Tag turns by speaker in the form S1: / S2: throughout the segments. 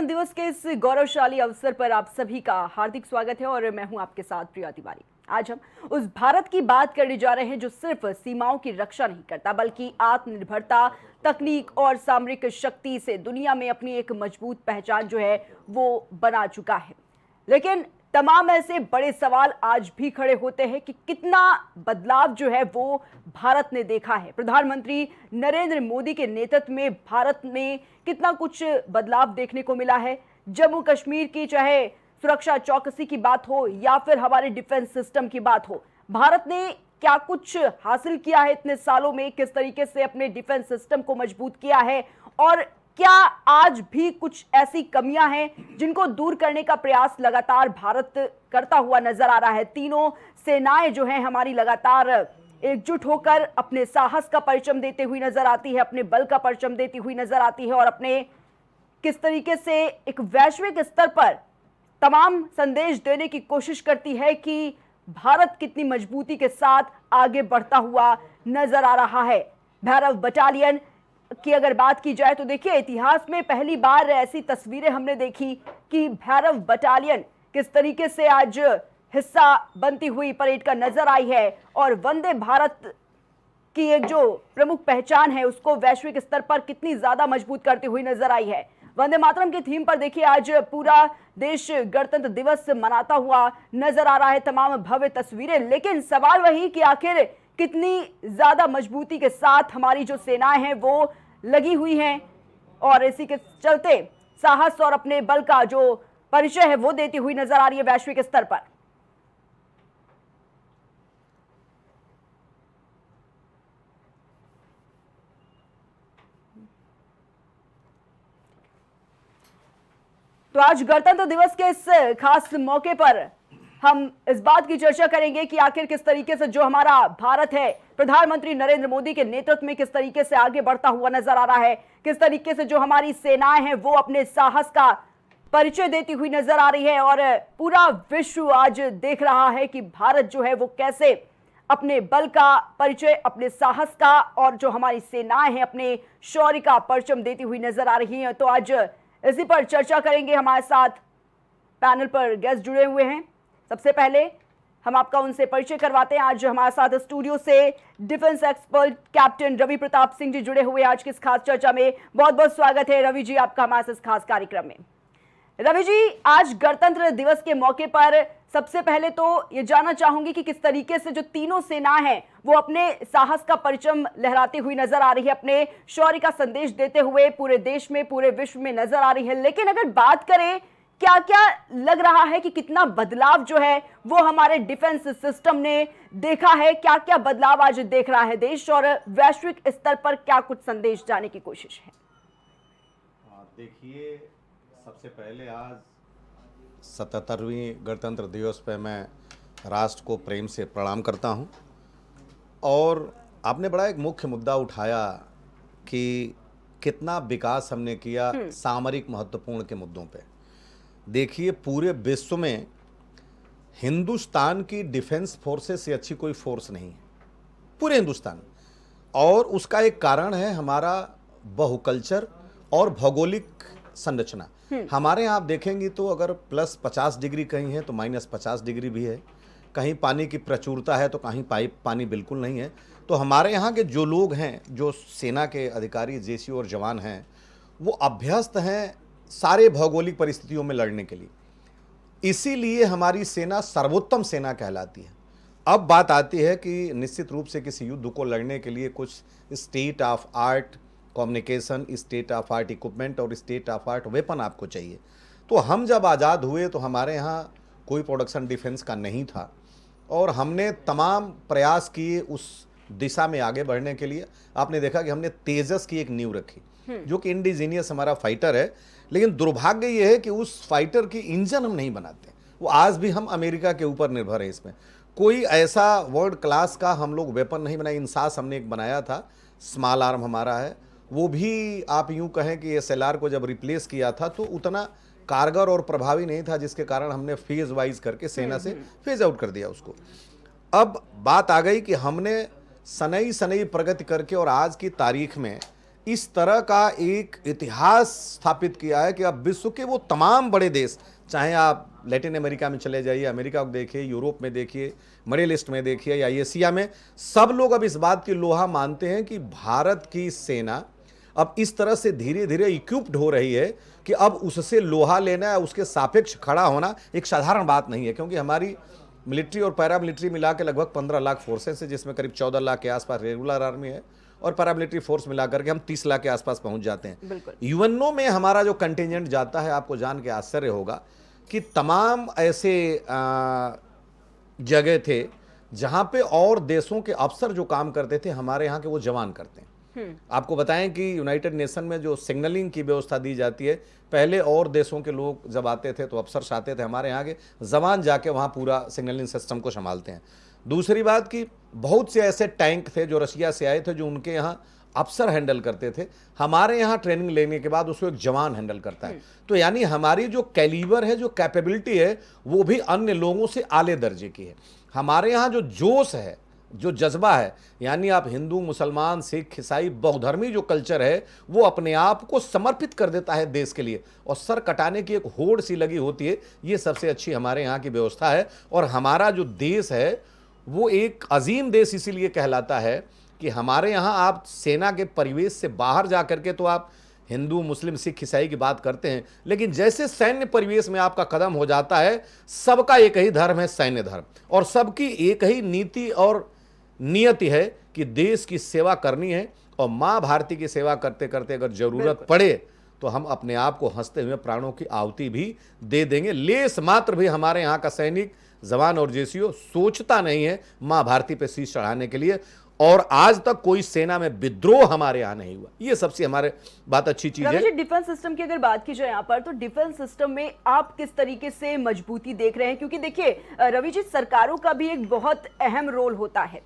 S1: दिवस के इस गौरवशाली अवसर पर आप सभी का हार्दिक स्वागत है और मैं हूं आपके साथ प्रिया तिवारी। आज हम उस भारत की बात करने जा रहे हैं जो सिर्फ सीमाओं की रक्षा नहीं करता बल्कि आत्मनिर्भरता, तकनीक और सामरिक शक्ति से दुनिया में अपनी एक मजबूत पहचान जो है वो बना चुका है। लेकिन तमाम ऐसे बड़े सवाल आज भी खड़े होते हैं कि कितना बदलाव जो है वो भारत ने देखा है। प्रधानमंत्री नरेंद्र मोदी के नेतृत्व में भारत में कितना कुछ बदलाव देखने को मिला है। जम्मू कश्मीर की चाहे सुरक्षा चौकसी की बात हो या फिर हमारे डिफेंस सिस्टम की बात हो, भारत ने क्या कुछ हासिल किया है इतने सालों में, किस तरीके से अपने डिफेंस सिस्टम को मजबूत किया है और क्या आज भी कुछ ऐसी कमियां हैं जिनको दूर करने का प्रयास लगातार भारत करता हुआ नजर आ रहा है। तीनों सेनाएं जो हैं हमारी लगातार एकजुट होकर अपने साहस का परचम देते हुई नजर आती है, अपने बल का परचम देती हुई नजर आती है और अपने किस तरीके से एक वैश्विक स्तर पर तमाम संदेश देने की कोशिश करती है कि भारत कितनी मजबूती के साथ आगे बढ़ता हुआ नजर आ रहा है। भैरव बटालियन की अगर बात की जाए तो देखिए, इतिहास में पहली बार ऐसी तस्वीरें हमने देखी कि भैरव बटालियन किस तरीके से आज हिस्सा बनती हुई परेड का नजर आई है और वंदे भारत की एक जो प्रमुख पहचान है उसको वैश्विक स्तर पर कितनी ज्यादा मजबूत करती हुई नजर आई है। वंदे मातरम की थीम पर देखिए, आज पूरा देश गणतंत्र दिवस मनाता हुआ नजर आ रहा है, तमाम भव्य तस्वीरें। लेकिन सवाल वही कि आखिर कितनी ज्यादा मजबूती के साथ हमारी जो सेनाएं हैं वो लगी हुई हैं और इसी के चलते साहस और अपने बल का जो परिचय है वो देती हुई नजर आ रही है वैश्विक स्तर पर। तो आज गणतंत्र दिवस के इस खास मौके पर हम इस बात की चर्चा करेंगे कि आखिर किस तरीके से जो हमारा भारत है प्रधानमंत्री नरेंद्र मोदी के नेतृत्व में किस तरीके से आगे बढ़ता हुआ नजर आ रहा है, किस तरीके से जो हमारी सेनाएं हैं वो अपने साहस का परिचय देती हुई नजर आ रही है और पूरा विश्व आज देख रहा है कि भारत जो है वो कैसे अपने बल का परिचय, अपने साहस का और जो हमारी सेनाएं हैं अपने शौर्य का परचम देती हुई नजर आ रही है। तो आज इसी पर चर्चा करेंगे। हमारे साथ पैनल पर गेस्ट जुड़े हुए हैं। सबसे पहले हम आपका उनसे परिचय करवाते हैं। आज हमारे साथ स्टूडियो से defence expert captain Ravi Pratap Singh ji जुड़े हुए आज की इस खास चर्चा में। बहुत बहुत स्वागत है रवि जी आपका हमारे इस खास कार्यक्रम में। रवि जी, आज गणतंत्र दिवस के मौके पर सबसे पहले तो ये जानना चाहूंगी कि किस तरीके से जो तीनों सेनाएं हैं वो अपने साहस का परचम लहराती हुई नजर आ रही है, अपने शौर्य का संदेश देते हुए पूरे देश में, पूरे विश्व में नजर आ रही है। लेकिन अगर बात करें क्या क्या लग रहा है कि कितना बदलाव जो है वो हमारे डिफेंस सिस्टम ने देखा है, क्या क्या बदलाव आज देख रहा है देश और वैश्विक स्तर पर क्या कुछ संदेश जाने की कोशिश है?
S2: देखिए, सबसे पहले आज 77वीं गणतंत्र दिवस पे मैं राष्ट्र को प्रेम से प्रणाम करता हूं और आपने बड़ा एक मुख्य मुद्दा उठाया कि कितना विकास हमने किया सामरिक महत्वपूर्ण के मुद्दों पे। देखिए, पूरे विश्व में हिंदुस्तान की डिफेंस फोर्सेस से अच्छी कोई फोर्स नहीं है, पूरे हिंदुस्तान। और उसका एक कारण है हमारा बहुकल्चर और भौगोलिक संरचना। हमारे यहाँ आप देखेंगे तो अगर प्लस 50 डिग्री कहीं है तो माइनस 50 डिग्री भी है, कहीं पानी की प्रचुरता है तो कहीं पानी बिल्कुल नहीं है। तो हमारे यहाँ के जो लोग हैं, जो सेना के अधिकारी, जेसी और जवान हैं, वो अभ्यस्त हैं सारे भौगोलिक परिस्थितियों में लड़ने के लिए। इसीलिए हमारी सेना सर्वोत्तम सेना कहलाती है। अब बात आती है कि निश्चित रूप से किसी युद्ध को लड़ने के लिए कुछ state of art communication, state of art equipment और स्टेट ऑफ आर्ट वेपन आपको चाहिए। तो हम जब आज़ाद हुए तो हमारे यहाँ कोई प्रोडक्शन डिफेंस का नहीं था और हमने तमाम प्रयास किए उस दिशा में आगे बढ़ने के लिए। आपने देखा कि हमने तेजस की एक नींव रखी जो कि इंडिजीनियस हमारा फाइटर है, लेकिन दुर्भाग्य ये है कि उस फाइटर की इंजन हम नहीं बनाते। वो आज भी हम अमेरिका के ऊपर निर्भर है। इसमें कोई ऐसा वर्ल्ड क्लास का हम लोग वेपन नहीं बनाए। इंसास हमने एक बनाया था, स्मॉल आर्म हमारा है, वो भी आप यूं कहें कि एसएलआर को जब रिप्लेस किया था तो उतना कारगर और प्रभावी नहीं था, जिसके कारण हमने फेज वाइज करके सेना से फेज आउट कर दिया उसको। अब बात आ गई कि हमने सनई सनई प्रगति करके और आज की तारीख में इस तरह का एक इतिहास स्थापित किया है कि अब विश्व के वो तमाम बड़े देश, चाहे आप लैटिन अमेरिका में चले जाइए, अमेरिका को देखिए, यूरोप में देखिए, मिडिल ईस्ट में देखिए या एशिया में, सब लोग अब इस बात की लोहा मानते हैं कि भारत की सेना अब इस तरह से धीरे धीरे इक्विप्ड हो रही है कि अब उससे लोहा लेना है, उसके सापेक्ष खड़ा होना एक साधारण बात नहीं है। क्योंकि हमारी मिलिट्री और पैरा मिलिट्री मिला के लगभग 15 लाख फोर्सेस है, जिसमें करीब 14 लाख के आसपास रेगुलर आर्मी है, और पैरामिलिट्री फोर्स मिलाकर के हम 30 लाख के आसपास पहुंच जाते हैं। यूएनओ में हमारा जो कंटिजेंट जाता है, आपको जान के आश्चर्य होगा कि तमाम ऐसे जगह थे जहां पे और देशों के अफसर जो काम करते थे, हमारे यहाँ के वो जवान करते हैं। आपको बताएं कि यूनाइटेड नेशन में जो सिग्नलिंग की व्यवस्था दी जाती है, पहले और देशों के लोग जब आते थे तो अफसर आते थे, हमारे यहाँ के जवान जाके वहाँ पूरा सिग्नलिंग सिस्टम को संभालते हैं। दूसरी बात कि बहुत से ऐसे टैंक थे जो रशिया से आए थे, जो उनके यहाँ अफसर हैंडल करते थे, हमारे यहाँ ट्रेनिंग लेने के बाद उसको एक जवान हैंडल करता है। तो यानी हमारी जो कैलिबर है, जो कैपेबिलिटी है, वो भी अन्य लोगों से आले दर्जे की है। हमारे यहाँ जो जोश है, जो जज्बा है, यानी आप हिंदू, मुसलमान, सिख, ईसाई, बहुधर्मी जो कल्चर है, वो अपने आप को समर्पित कर देता है देश के लिए, और सर कटाने की एक होड़ सी लगी होती है। ये सबसे अच्छी हमारे यहाँ की व्यवस्था है। और हमारा जो देश है वो एक अजीम देश इसीलिए कहलाता है कि हमारे यहाँ आप सेना के परिवेश से बाहर जा करके तो आप हिंदू, मुस्लिम, सिख, ईसाई की बात करते हैं, लेकिन जैसे सैन्य परिवेश में आपका कदम हो जाता है, सबका एक ही धर्म है, सैन्य धर्म, और सबकी एक ही नीति और नियति है कि देश की सेवा करनी है। और माँ भारती की सेवा करते करते अगर जरूरत पड़े तो हम अपने आप को हंसते हुए प्राणों की आहुति भी दे देंगे। लेस मात्र भी हमारे यहाँ का सैनिक, जवान और जेसीओ सोचता नहीं है माँ भारती पे शीश चढ़ाने के लिए। और आज तक कोई सेना में विद्रोह हमारे यहाँ नहीं हुआ। ये सबसे हमारे बात अच्छी चीज है।
S1: डिफेंस सिस्टम की अगर बात की जाए यहाँ पर, तो डिफेंस सिस्टम में आप किस तरीके से मजबूती देख रहे हैं? क्योंकि देखिए रवि जी, सरकारों का भी एक बहुत अहम रोल होता है।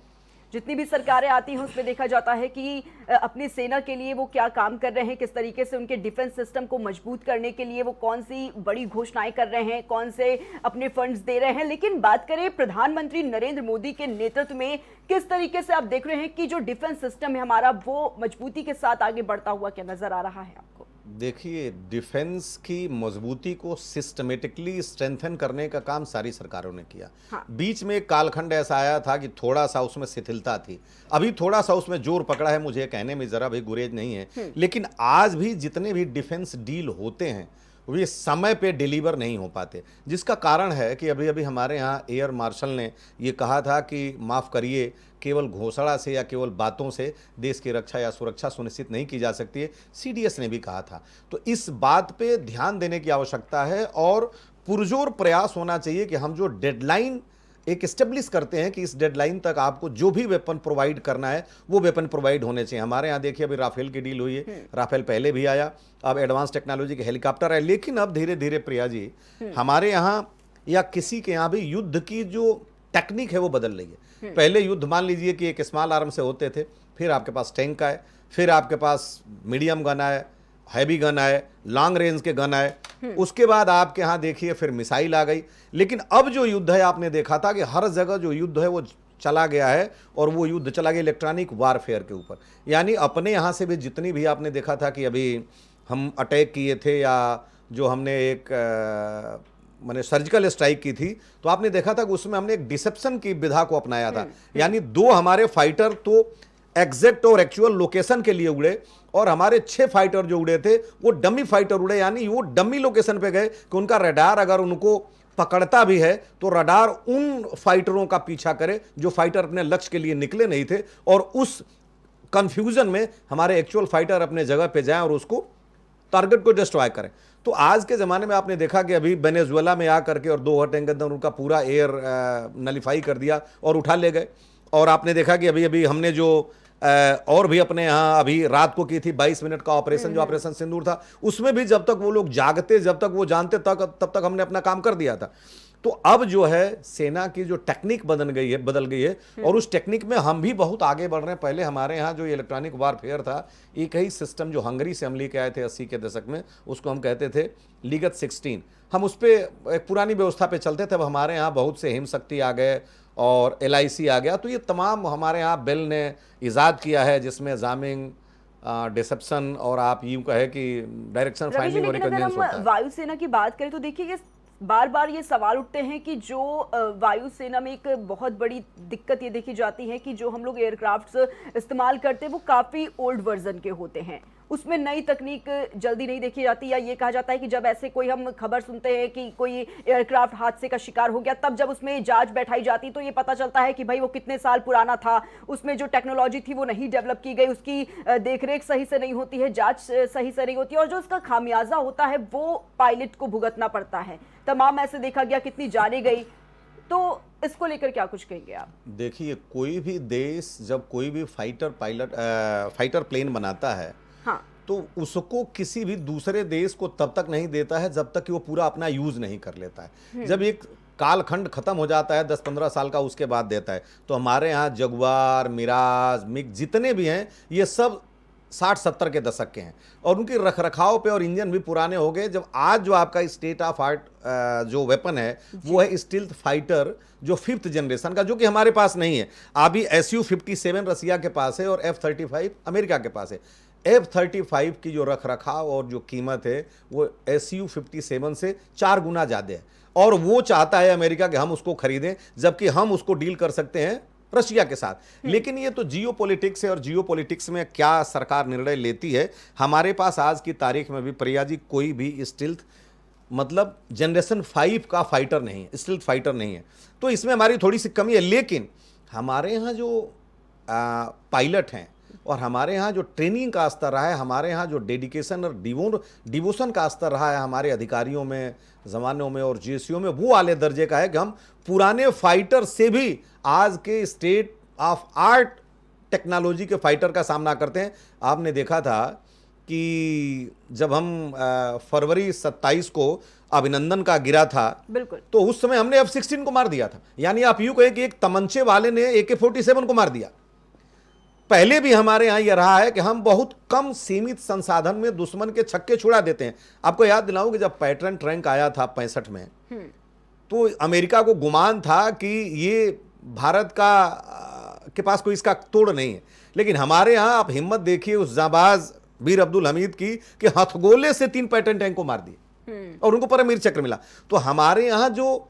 S1: जितनी भी सरकारें आती हैं उसमें देखा जाता है कि अपनी सेना के लिए वो क्या काम कर रहे हैं, किस तरीके से उनके डिफेंस सिस्टम को मजबूत करने के लिए वो कौन सी बड़ी घोषणाएं कर रहे हैं, कौन से अपने फंड्स दे रहे हैं। लेकिन बात करें प्रधानमंत्री नरेंद्र मोदी के नेतृत्व में, किस तरीके से आप देख रहे हैं कि जो डिफेंस सिस्टम है हमारा, वो मजबूती के साथ आगे बढ़ता हुआ क्या नजर आ रहा है आपको?
S2: देखिए, डिफेंस की मजबूती को सिस्टमेटिकली स्ट्रेंथन करने का काम सारी सरकारों ने किया। हाँ। बीच में एक कालखंड ऐसा आया था कि थोड़ा सा उसमें शिथिलता थी, अभी थोड़ा सा उसमें जोर पकड़ा है, मुझे कहने में जरा भी गुरेज नहीं है। लेकिन आज भी जितने भी डिफेंस डील होते हैं वो ये समय पे डिलीवर नहीं हो पाते, जिसका कारण है कि अभी अभी हमारे यहाँ एयर मार्शल ने ये कहा था कि माफ़ करिए, केवल घोषणा से या केवल बातों से देश की रक्षा या सुरक्षा सुनिश्चित नहीं की जा सकती है। सीडीएस ने भी कहा था। तो इस बात पे ध्यान देने की आवश्यकता है और पुरजोर प्रयास होना चाहिए कि हम जो डेडलाइन एक एस्टेब्लिश करते हैं कि इस डेडलाइन तक आपको जो भी वेपन प्रोवाइड करना है वो वेपन प्रोवाइड होने चाहिए। हमारे यहाँ देखिए अभी राफेल की डील हुई है, राफेल पहले भी आया, अब एडवांस टेक्नोलॉजी के हेलीकॉप्टर है। लेकिन अब धीरे धीरे प्रिया जी, हमारे यहाँ या किसी के यहाँ भी युद्ध की जो टेक्निक है वो बदल रही है। पहले युद्ध मान लीजिए कि एक स्मॉल आर्म से होते थे, फिर आपके पास टैंक आए, फिर आपके पास मीडियम गन आए, हैवी गन आए, लॉन्ग रेंज के गन आए, उसके बाद आपके यहाँ देखिए फिर मिसाइल आ गई। लेकिन अब जो युद्ध है, आपने देखा था कि हर जगह जो युद्ध है वो चला गया है, और वो युद्ध चला गया इलेक्ट्रॉनिक वारफेयर के ऊपर। यानी अपने यहाँ से भी जितनी भी आपने देखा था कि अभी हम अटैक किए थे या जो हमने एक मैंने सर्जिकल स्ट्राइक की थी, तो आपने देखा था कि उसमें हमने एक डिसेप्शन की विधा को अपनाया था। यानी 2 हमारे फाइटर तो एग्जैक्ट और एक्चुअल लोकेशन के लिए उड़े, और हमारे 6 फाइटर जो उड़े थे वो डमी फाइटर उड़े, यानी वो डमी लोकेशन पे गए कि उनका रडार अगर उनको पकड़ता भी है तो रडार उन फाइटरों का पीछा करे जो फाइटर अपने लक्ष्य के लिए निकले नहीं थे, और उस कंफ्यूजन में हमारे एक्चुअल फाइटर अपने जगह पे जाएं और उसको टारगेट को डिस्ट्रॉय करें। तो आज के ज़माने में आपने देखा कि अभी वेनेजुएला में आकर के और 2 टैंक के अंदर उनका पूरा एयर नलीफाई कर दिया और उठा ले गए। और आपने देखा कि अभी अभी हमने जो और भी अपने यहाँ अभी रात को की थी 22 मिनट का ऑपरेशन, जो ऑपरेशन सिंदूर था, उसमें भी जब तक वो लोग जागते, जब तक वो जानते, तब तक हमने अपना काम कर दिया था। तो अब जो है सेना की जो टेक्निक बदल गई है और उस टेक्निक में हम भी बहुत आगे बढ़ रहे हैं। पहले हमारे यहाँ जो इलेक्ट्रॉनिक वारफेयर था, एक ही सिस्टम जो हंगरी से हम लेके आए थे 80 के दशक में, उसको हम कहते थे लीगत 16। हम उस पर एक पुरानी व्यवस्था पे चलते थे। अब हमारे यहाँ बहुत से हिम शक्ति आ गए और LIC आ गया, तो ये तमाम हमारे यहाँ बेल ने ईजाद किया है, जिसमें जामिंग डिसेप्शन और आप यूं कहे कि डायरेक्शन
S1: रवि जी,
S2: फाइंडिंग और
S1: लेकिन अगर
S2: रिकन्वेंस होता
S1: हम
S2: है।
S1: वायुसेना की बात करें तो देखिए ये बार बार ये सवाल उठते हैं कि जो वायुसेना में एक बहुत बड़ी दिक्कत ये देखी जाती है कि जो हम लोग एयरक्राफ्ट्स इस्तेमाल करते हैं वो काफ़ी ओल्ड वर्जन के होते हैं, उसमें नई तकनीक जल्दी नहीं देखी जाती, या ये कहा जाता है कि जब ऐसे कोई हम खबर सुनते हैं कि कोई एयरक्राफ्ट हादसे का शिकार हो गया, तब जब उसमें जांच बैठाई जाती तो ये पता चलता है कि भाई वो कितने साल पुराना था, उसमें जो टेक्नोलॉजी थी वो नहीं डेवलप की गई, उसकी देखरेख सही से नहीं होती है, जांच सही से नहीं होती है, और जो उसका खामियाजा होता है वो पायलट को भुगतना पड़ता है। तमाम ऐसे देखा गया, कितनी जाने गई। तो इसको लेकर क्या कुछ कहेंगे आप?
S2: देखिए, कोई भी देश जब कोई भी फाइटर प्लेन बनाता है,
S1: हाँ,
S2: तो उसको किसी भी दूसरे देश को तब तक नहीं देता है जब तक कि वो पूरा अपना यूज नहीं कर लेता है। जब एक कालखंड खत्म हो जाता है 10-15 साल का, उसके बाद देता है। तो हमारे यहाँ जगुआर, मिराज, मिग जितने भी हैं ये सब 60-70 के दशक के हैं और उनकी रखरखाव पे और इंजन भी पुराने हो गए। जब आज जो आपका स्टेट ऑफ आर्ट जो वेपन है वो है स्टील्थ फाइटर, जो 5th जनरेशन का, जो कि हमारे पास नहीं है। अभी Su-57 रसिया के पास है और F-35 अमेरिका के पास है। F-35 की जो रखरखाव और जो कीमत है वो Su-57 से 4 गुना ज़्यादा है और वो चाहता है अमेरिका कि हम उसको खरीदें, जबकि हम उसको डील कर सकते हैं रशिया के साथ। लेकिन ये तो जियो पॉलिटिक्स है और जियो पॉलिटिक्स में क्या सरकार निर्णय लेती है। हमारे पास आज की तारीख में भी प्रिया जी कोई भी स्टील्थ मतलब जनरेशन 5 का फाइटर नहीं है, स्टील्थ फाइटर नहीं है। तो इसमें हमारी थोड़ी सी कमी है। लेकिन हमारे यहाँ जो पायलट हैं और हमारे यहाँ जो ट्रेनिंग का स्तर रहा है, हमारे यहाँ जो डेडिकेशन और डिवोशन का स्तर रहा है हमारे अधिकारियों में, जवानों में और जीएसयू में, वो वाले दर्जे का है कि हम पुराने फाइटर से भी आज के स्टेट ऑफ आर्ट टेक्नोलॉजी के फाइटर का सामना करते हैं। आपने देखा था कि जब हम फरवरी 27 को अभिनंदन का गिरा था,
S1: बिल्कुल,
S2: तो उस समय हमने F-16 को मार दिया था। यानी आप यूं कहें कि एक तमंचे वाले ने AK-47 को मार दिया। पहले भी हमारे यहां यह रहा है कि हम बहुत कम सीमित संसाधन में दुश्मन के छक्के छुड़ा देते हैं। आपको याद दिलाऊं कि जब पैटर्न ट्रैंक आया था 65 में, तो अमेरिका को गुमान था कि ये भारत के पास कोई इसका तोड़ नहीं है। लेकिन हमारे यहां आप हिम्मत देखिए उस जाबाज वीर अब्दुल हमीद की कि हथगोले से 3 पैटर्न टैंक को मार दिए और उनको परमवीर चक्र मिला। तो हमारे यहां जो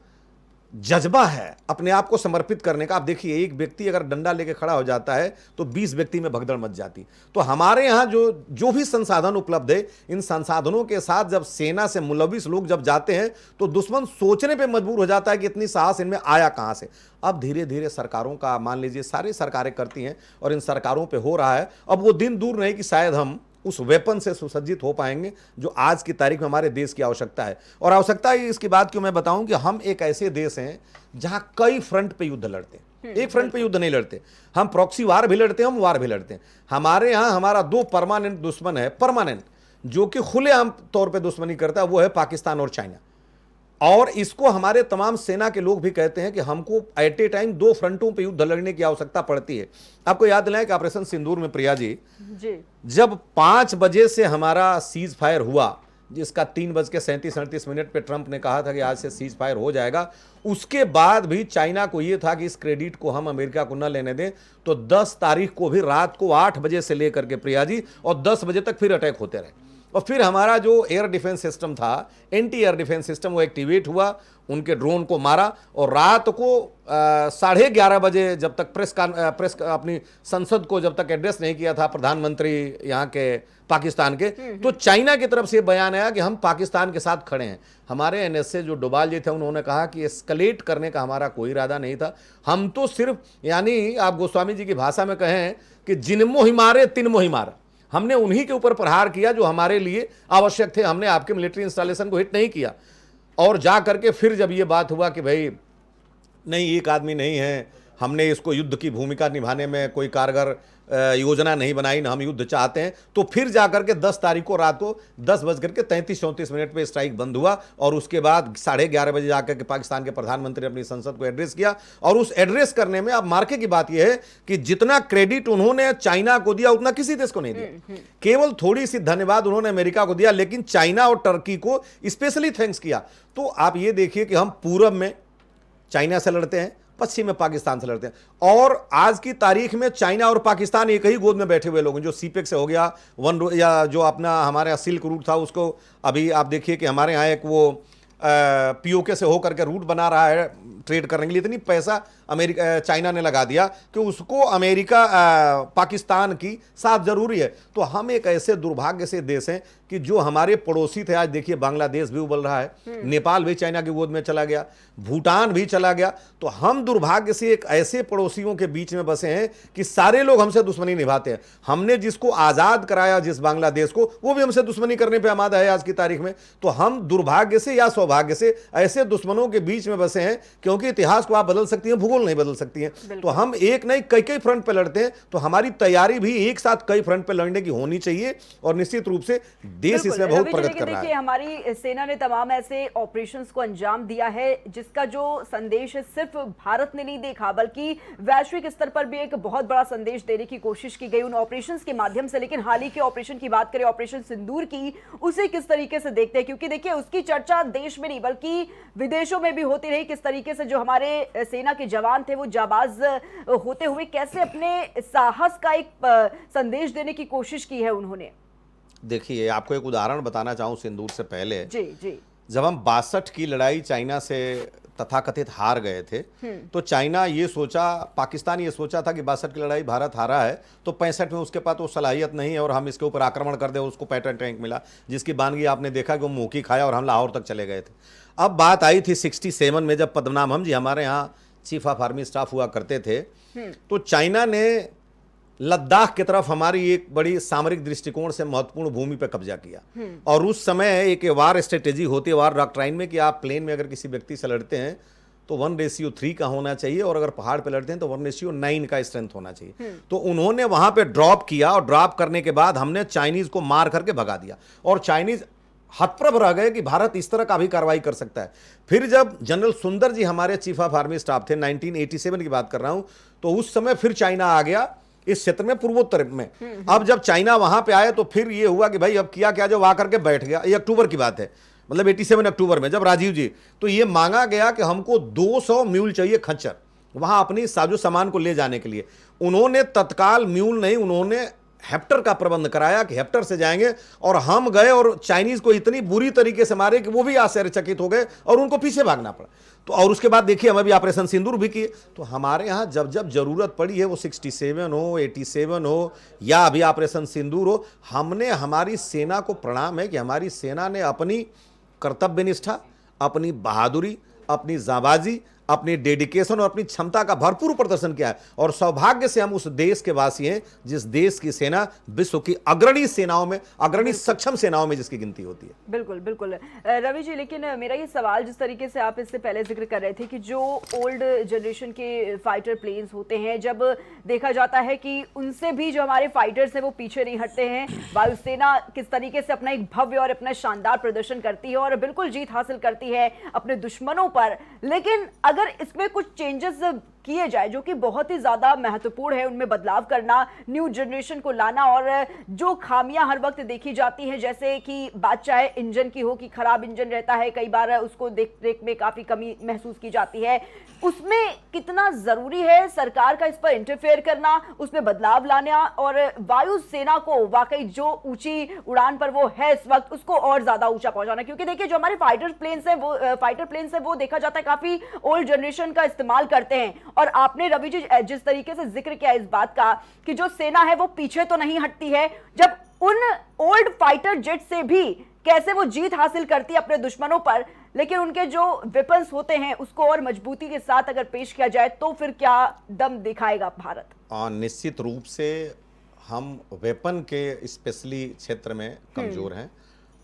S2: जज्बा है अपने आप को समर्पित करने का, आप देखिए एक व्यक्ति अगर डंडा लेके खड़ा हो जाता है तो 20 व्यक्ति में भगदड़ मच जाती। तो हमारे यहाँ जो भी संसाधन उपलब्ध है, इन संसाधनों के साथ जब सेना से मुलविस लोग जब जाते हैं तो दुश्मन सोचने पे मजबूर हो जाता है कि इतनी साहस इनमें आया कहाँ से। अब धीरे धीरे सरकारों का, मान लीजिए सारी सरकारें करती हैं और इन सरकारों पर हो रहा है। अब वो दिन दूर नहीं कि शायद हम उस वेपन से सुसज्जित हो पाएंगे जो आज की तारीख में हमारे देश की आवश्यकता है। और आवश्यकता इसकी बात क्यों मैं बताऊं कि हम एक ऐसे देश हैं जहां कई फ्रंट पे युद्ध लड़ते हैं, एक फ्रंट पे युद्ध नहीं लड़ते। हम प्रॉक्सी वार भी लड़ते हैं, हम वार भी लड़ते हैं। हमारे यहां हमारा 2 परमानेंट दुश्मन है, परमानेंट, जो कि खुलेआम तौर पे दुश्मनी करता है, वो है पाकिस्तान और चाइना। और इसको हमारे तमाम सेना के लोग भी कहते हैं कि हमको एट ए टाइम 2 फ्रंटों पे युद्ध लड़ने की आवश्यकता पड़ती है। आपको याद दिलाएं कि ऑपरेशन सिंदूर में प्रिया जी, जब 5 बजे से हमारा सीज फायर हुआ, जिसका 3:37-38 पे ट्रंप ने कहा था कि आज से सीज फायर हो जाएगा, उसके बाद भी चाइना को यह था कि इस क्रेडिट को हम अमेरिका को न लेने दें। तो 10 तारीख को भी रात को 8 बजे से लेकर के प्रिया जी और 10 बजे तक फिर अटैक होते रहे। और फिर हमारा जो एयर डिफेंस सिस्टम था, एंटी एयर डिफेंस सिस्टम, वो एक्टिवेट हुआ, उनके ड्रोन को मारा। और रात को 11:30 बजे जब तक प्रेस अपनी संसद को जब तक एड्रेस नहीं किया था प्रधानमंत्री यहाँ के पाकिस्तान के, तो चाइना की तरफ से बयान आया कि हम पाकिस्तान के साथ खड़े हैं। हमारे एनएसए जो डोभाल जी थे उन्होंने कहा कि एस्केलेट करने का हमारा कोई इरादा नहीं था, हम तो सिर्फ, यानी आप गोस्वामी जी की भाषा में कहें कि जिन मोहि मारे तिन मोहि मारा, हमने उन्हीं के ऊपर प्रहार किया जो हमारे लिए आवश्यक थे। हमने आपके मिलिट्री इंस्टॉलेशन को हिट नहीं किया। और जा करके फिर जब ये बात हुआ कि भाई नहीं, एक आदमी नहीं है, हमने इसको युद्ध की भूमिका निभाने में कोई कारगर योजना नहीं बनाई, ना हम युद्ध चाहते हैं, तो फिर जाकर के 10 तारीख को रात को 10:33-34 पे स्ट्राइक बंद हुआ। और उसके बाद 11:30 बजे जाकर के पाकिस्तान के प्रधानमंत्री ने अपनी संसद को एड्रेस किया। और उस एड्रेस करने में अब मार्के की बात यह है कि जितना क्रेडिट उन्होंने चाइना को दिया उतना किसी देश को नहीं दिया। केवल थोड़ी सी धन्यवाद उन्होंने अमेरिका को दिया, लेकिन चाइना और टर्की को स्पेशली थैंक्स किया। तो आप ये देखिए कि हम पूरब में चाइना से लड़ते हैं, पश्चिम में पाकिस्तान से लड़ते हैं। और आज की तारीख में चाइना और पाकिस्तान एक ही गोद में बैठे हुए लोग हैं। जो सीपेक से हो गया या जो अपना हमारे यहाँ सिल्क रूट था, उसको अभी आप देखिए कि हमारे यहाँ एक वो पीओके से होकर के रूट बना रहा है ट्रेड करने के लिए। इतनी पैसा अमेरिका चाइना ने लगा दिया कि उसको अमेरिका पाकिस्तान की साथ जरूरी है। तो हम एक ऐसे दुर्भाग्य से देश हैं कि जो हमारे पड़ोसी थे, आज देखिए बांग्लादेश भी उबल रहा है, नेपाल भी चाइना की गोद में चला गया, भूटान भी चला गया। तो हम दुर्भाग्य से एक ऐसे पड़ोसियों के बीच में बसे हैं कि सारे लोग हमसे दुश्मनी निभाते हैं। हमने जिसको आजाद कराया, जिस बांग्लादेश को, वो भी हमसे दुश्मनी करने पर आमादा है आज की तारीख में। तो हम दुर्भाग्य से या सौभाग्य से ऐसे दुश्मनों के बीच में बसे हैं, क्योंकि इतिहास को आप बदल सकती हैं, भूगोल नहीं बदल सकती हैं। तो हम एक नहीं कई कई फ्रंट पे लड़ते हैं। तो हमारी तैयारी भी एक साथ कई फ्रंट पे लड़ने की होनी चाहिए, और निश्चित रूप से देश इसमें बहुत प्रगति कर रहा है।
S1: देखिए, हमारी सेना ने तमाम ऐसे ऑपरेशंस को अंजाम दिया है जिसका जो संदेश है सिर्फ भारत ने नहीं देखा, बल्कि वैश्विक स्तर पर भी एक बहुत बड़ा संदेश देने की कोशिश की गई उन ऑपरेशंस के माध्यम से। लेकिन हाल ही के ऑपरेशन की बात करें, ऑपरेशन सिंदूर की, उसे किस तरीके से देखते हैं? क्योंकि देखिए, उसकी चर्चा देश में नहीं बल्कि विदेशों में भी होती रही। किस तरीके से जो हमारे सेना के जवान थे वो जाबाज होते हुए कैसे अपने साहस का एक संदेश देने की कोशिश की है उन्होंने।
S2: देखिए, आपको एक उदाहरण बताना चाहूं सिंदूर से पहले।
S1: जी जी।
S2: जब हम 62 की लड़ाई चाइना से तथाकथित हार गए थे, तो चाइना ये सोचा, पाकिस्तान ये सोचा था कि 62 की लड़ाई भारत हारा है तो 65 में उसके पास वो सलाहियत नहीं है और हम इसके ऊपर आक्रमण कर दे। उसको पैटर्न टैंक मिला, जिसकी बानगी आपने देखा कि वो मुंह की खाया और हम लाहौर तक चले गए थे। अब बात आई थी 67 में, जब पद्मनाभम हम जी हमारे यहाँ चीफ ऑफ आर्मी स्टाफ हुआ करते थे, तो चाइना ने लद्दाख की तरफ हमारी एक बड़ी सामरिक दृष्टिकोण से महत्वपूर्ण भूमि पर कब्जा किया। और उस समय एक वार स्ट्रेटेजी होती है, वार डॉक्ट्राइन में, कि आप प्लेन में अगर किसी व्यक्ति से लड़ते हैं तो 1:3 का होना चाहिए, और अगर पहाड़ पे लड़ते हैं तो 1:9 का स्ट्रेंथ होना चाहिए। तो उन्होंने वहां पे ड्रॉप किया, और ड्रॉप करने के बाद हमने चाइनीज को मार करके भगा दिया, और चाइनीज हतप्रभ रह गए कि भारत इस तरह का भी कार्रवाई कर सकता है। फिर जब जनरल सुंदर जी हमारे चीफ ऑफ आर्मी स्टाफ थे, 1987 की बात कर रहा हूं, तो उस समय फिर चाइना आ गया इस क्षेत्र में, पूर्वोत्तर में। अब जब चाइना वहां पे आए तो फिर ये हुआ कि भाई अब किया क्या, जब आकर के बैठ गया। ये अक्टूबर की बात है, मतलब 87 अक्टूबर में, जब राजीव जी, तो ये मांगा गया कि हमको 200 म्यूल चाहिए, खच्चर, वहां अपनी साजो सामान को ले जाने के लिए। उन्होंने तत्काल म्यूल नहीं, उन्होंने हेप्टर का प्रबंध कराया कि हेप्टर से जाएंगे, और हम गए और चाइनीज को इतनी बुरी तरीके से मारे कि वो भी आश्चर्यचकित हो गए और उनको पीछे भागना पड़ा। तो और उसके बाद देखिए, हम अभी ऑपरेशन सिंदूर भी किए। तो हमारे यहाँ जब जब जरूरत पड़ी है, वो 67 हो, 87 हो, या अभी ऑपरेशन सिंदूर हो, हमने, हमारी सेना को प्रणाम है कि हमारी सेना ने अपनी कर्तव्य निष्ठा, अपनी बहादुरी, अपनी जाबाजी, अपनी डेडिकेशन और अपनी क्षमता का भरपूर प्रदर्शन किया है। और सौभाग्य से हम उस देश के वासी हैं जिस देश की सेना विश्व की अग्रणी सेनाओं में, अग्रणी सक्षम सेनाओं में जिसकी गिनती होती है।
S1: बिल्कुल बिल्कुल रवि जी, लेकिन मेरा ये सवाल, जिस तरीके से आप इससे पहले जिक्र कर रहे थे कि जो ओल्ड जनरेशन के फाइटर प्लेन्स होते हैं, जब देखा जाता है कि उनसे भी जो हमारे फाइटर्स हैं वो पीछे नहीं हटते हैं। वायुसेना किस तरीके से अपना एक भव्य और अपना शानदार प्रदर्शन करती है और बिल्कुल जीत हासिल करती है अपने दुश्मनों पर। लेकिन अगर इसमें कुछ चेंजेस किए जाए जो कि बहुत ही ज्यादा महत्वपूर्ण है, उनमें बदलाव करना, न्यू जनरेशन को लाना, और जो खामियां हर वक्त देखी जाती हैं, जैसे कि बात चाहे इंजन की हो कि खराब इंजन रहता है, कई बार उसको देख रेख में काफी कमी महसूस की जाती है, उसमें कितना जरूरी है सरकार का इस पर इंटरफेयर करना, उसमें बदलाव लाना, और वायुसेना को वाकई जो ऊंची उड़ान पर वो है इस वक्त, उसको और ज्यादा ऊंचा पहुंचाना। क्योंकि देखिए, जो हमारे फाइटर प्लेन्स है वो देखा जाता है काफी ओल्ड जनरेशन का इस्तेमाल करते हैं। और आपने रवि जी जिस तरीके से जिक्र किया इस बात का कि जो सेना है वो पीछे तो नहीं हटती है, जब उन ओल्ड फाइटर जेट से भी कैसे वो जीत हासिल करती है अपने दुश्मनों पर, लेकिन उनके जो वेपन्स होते हैं उसको और मजबूती के साथ अगर पेश किया जाए तो फिर क्या दम दिखाएगा भारत?
S2: निश्चित रूप से हम वेपन के स्पेशली क्षेत्र में कमजोर हैं,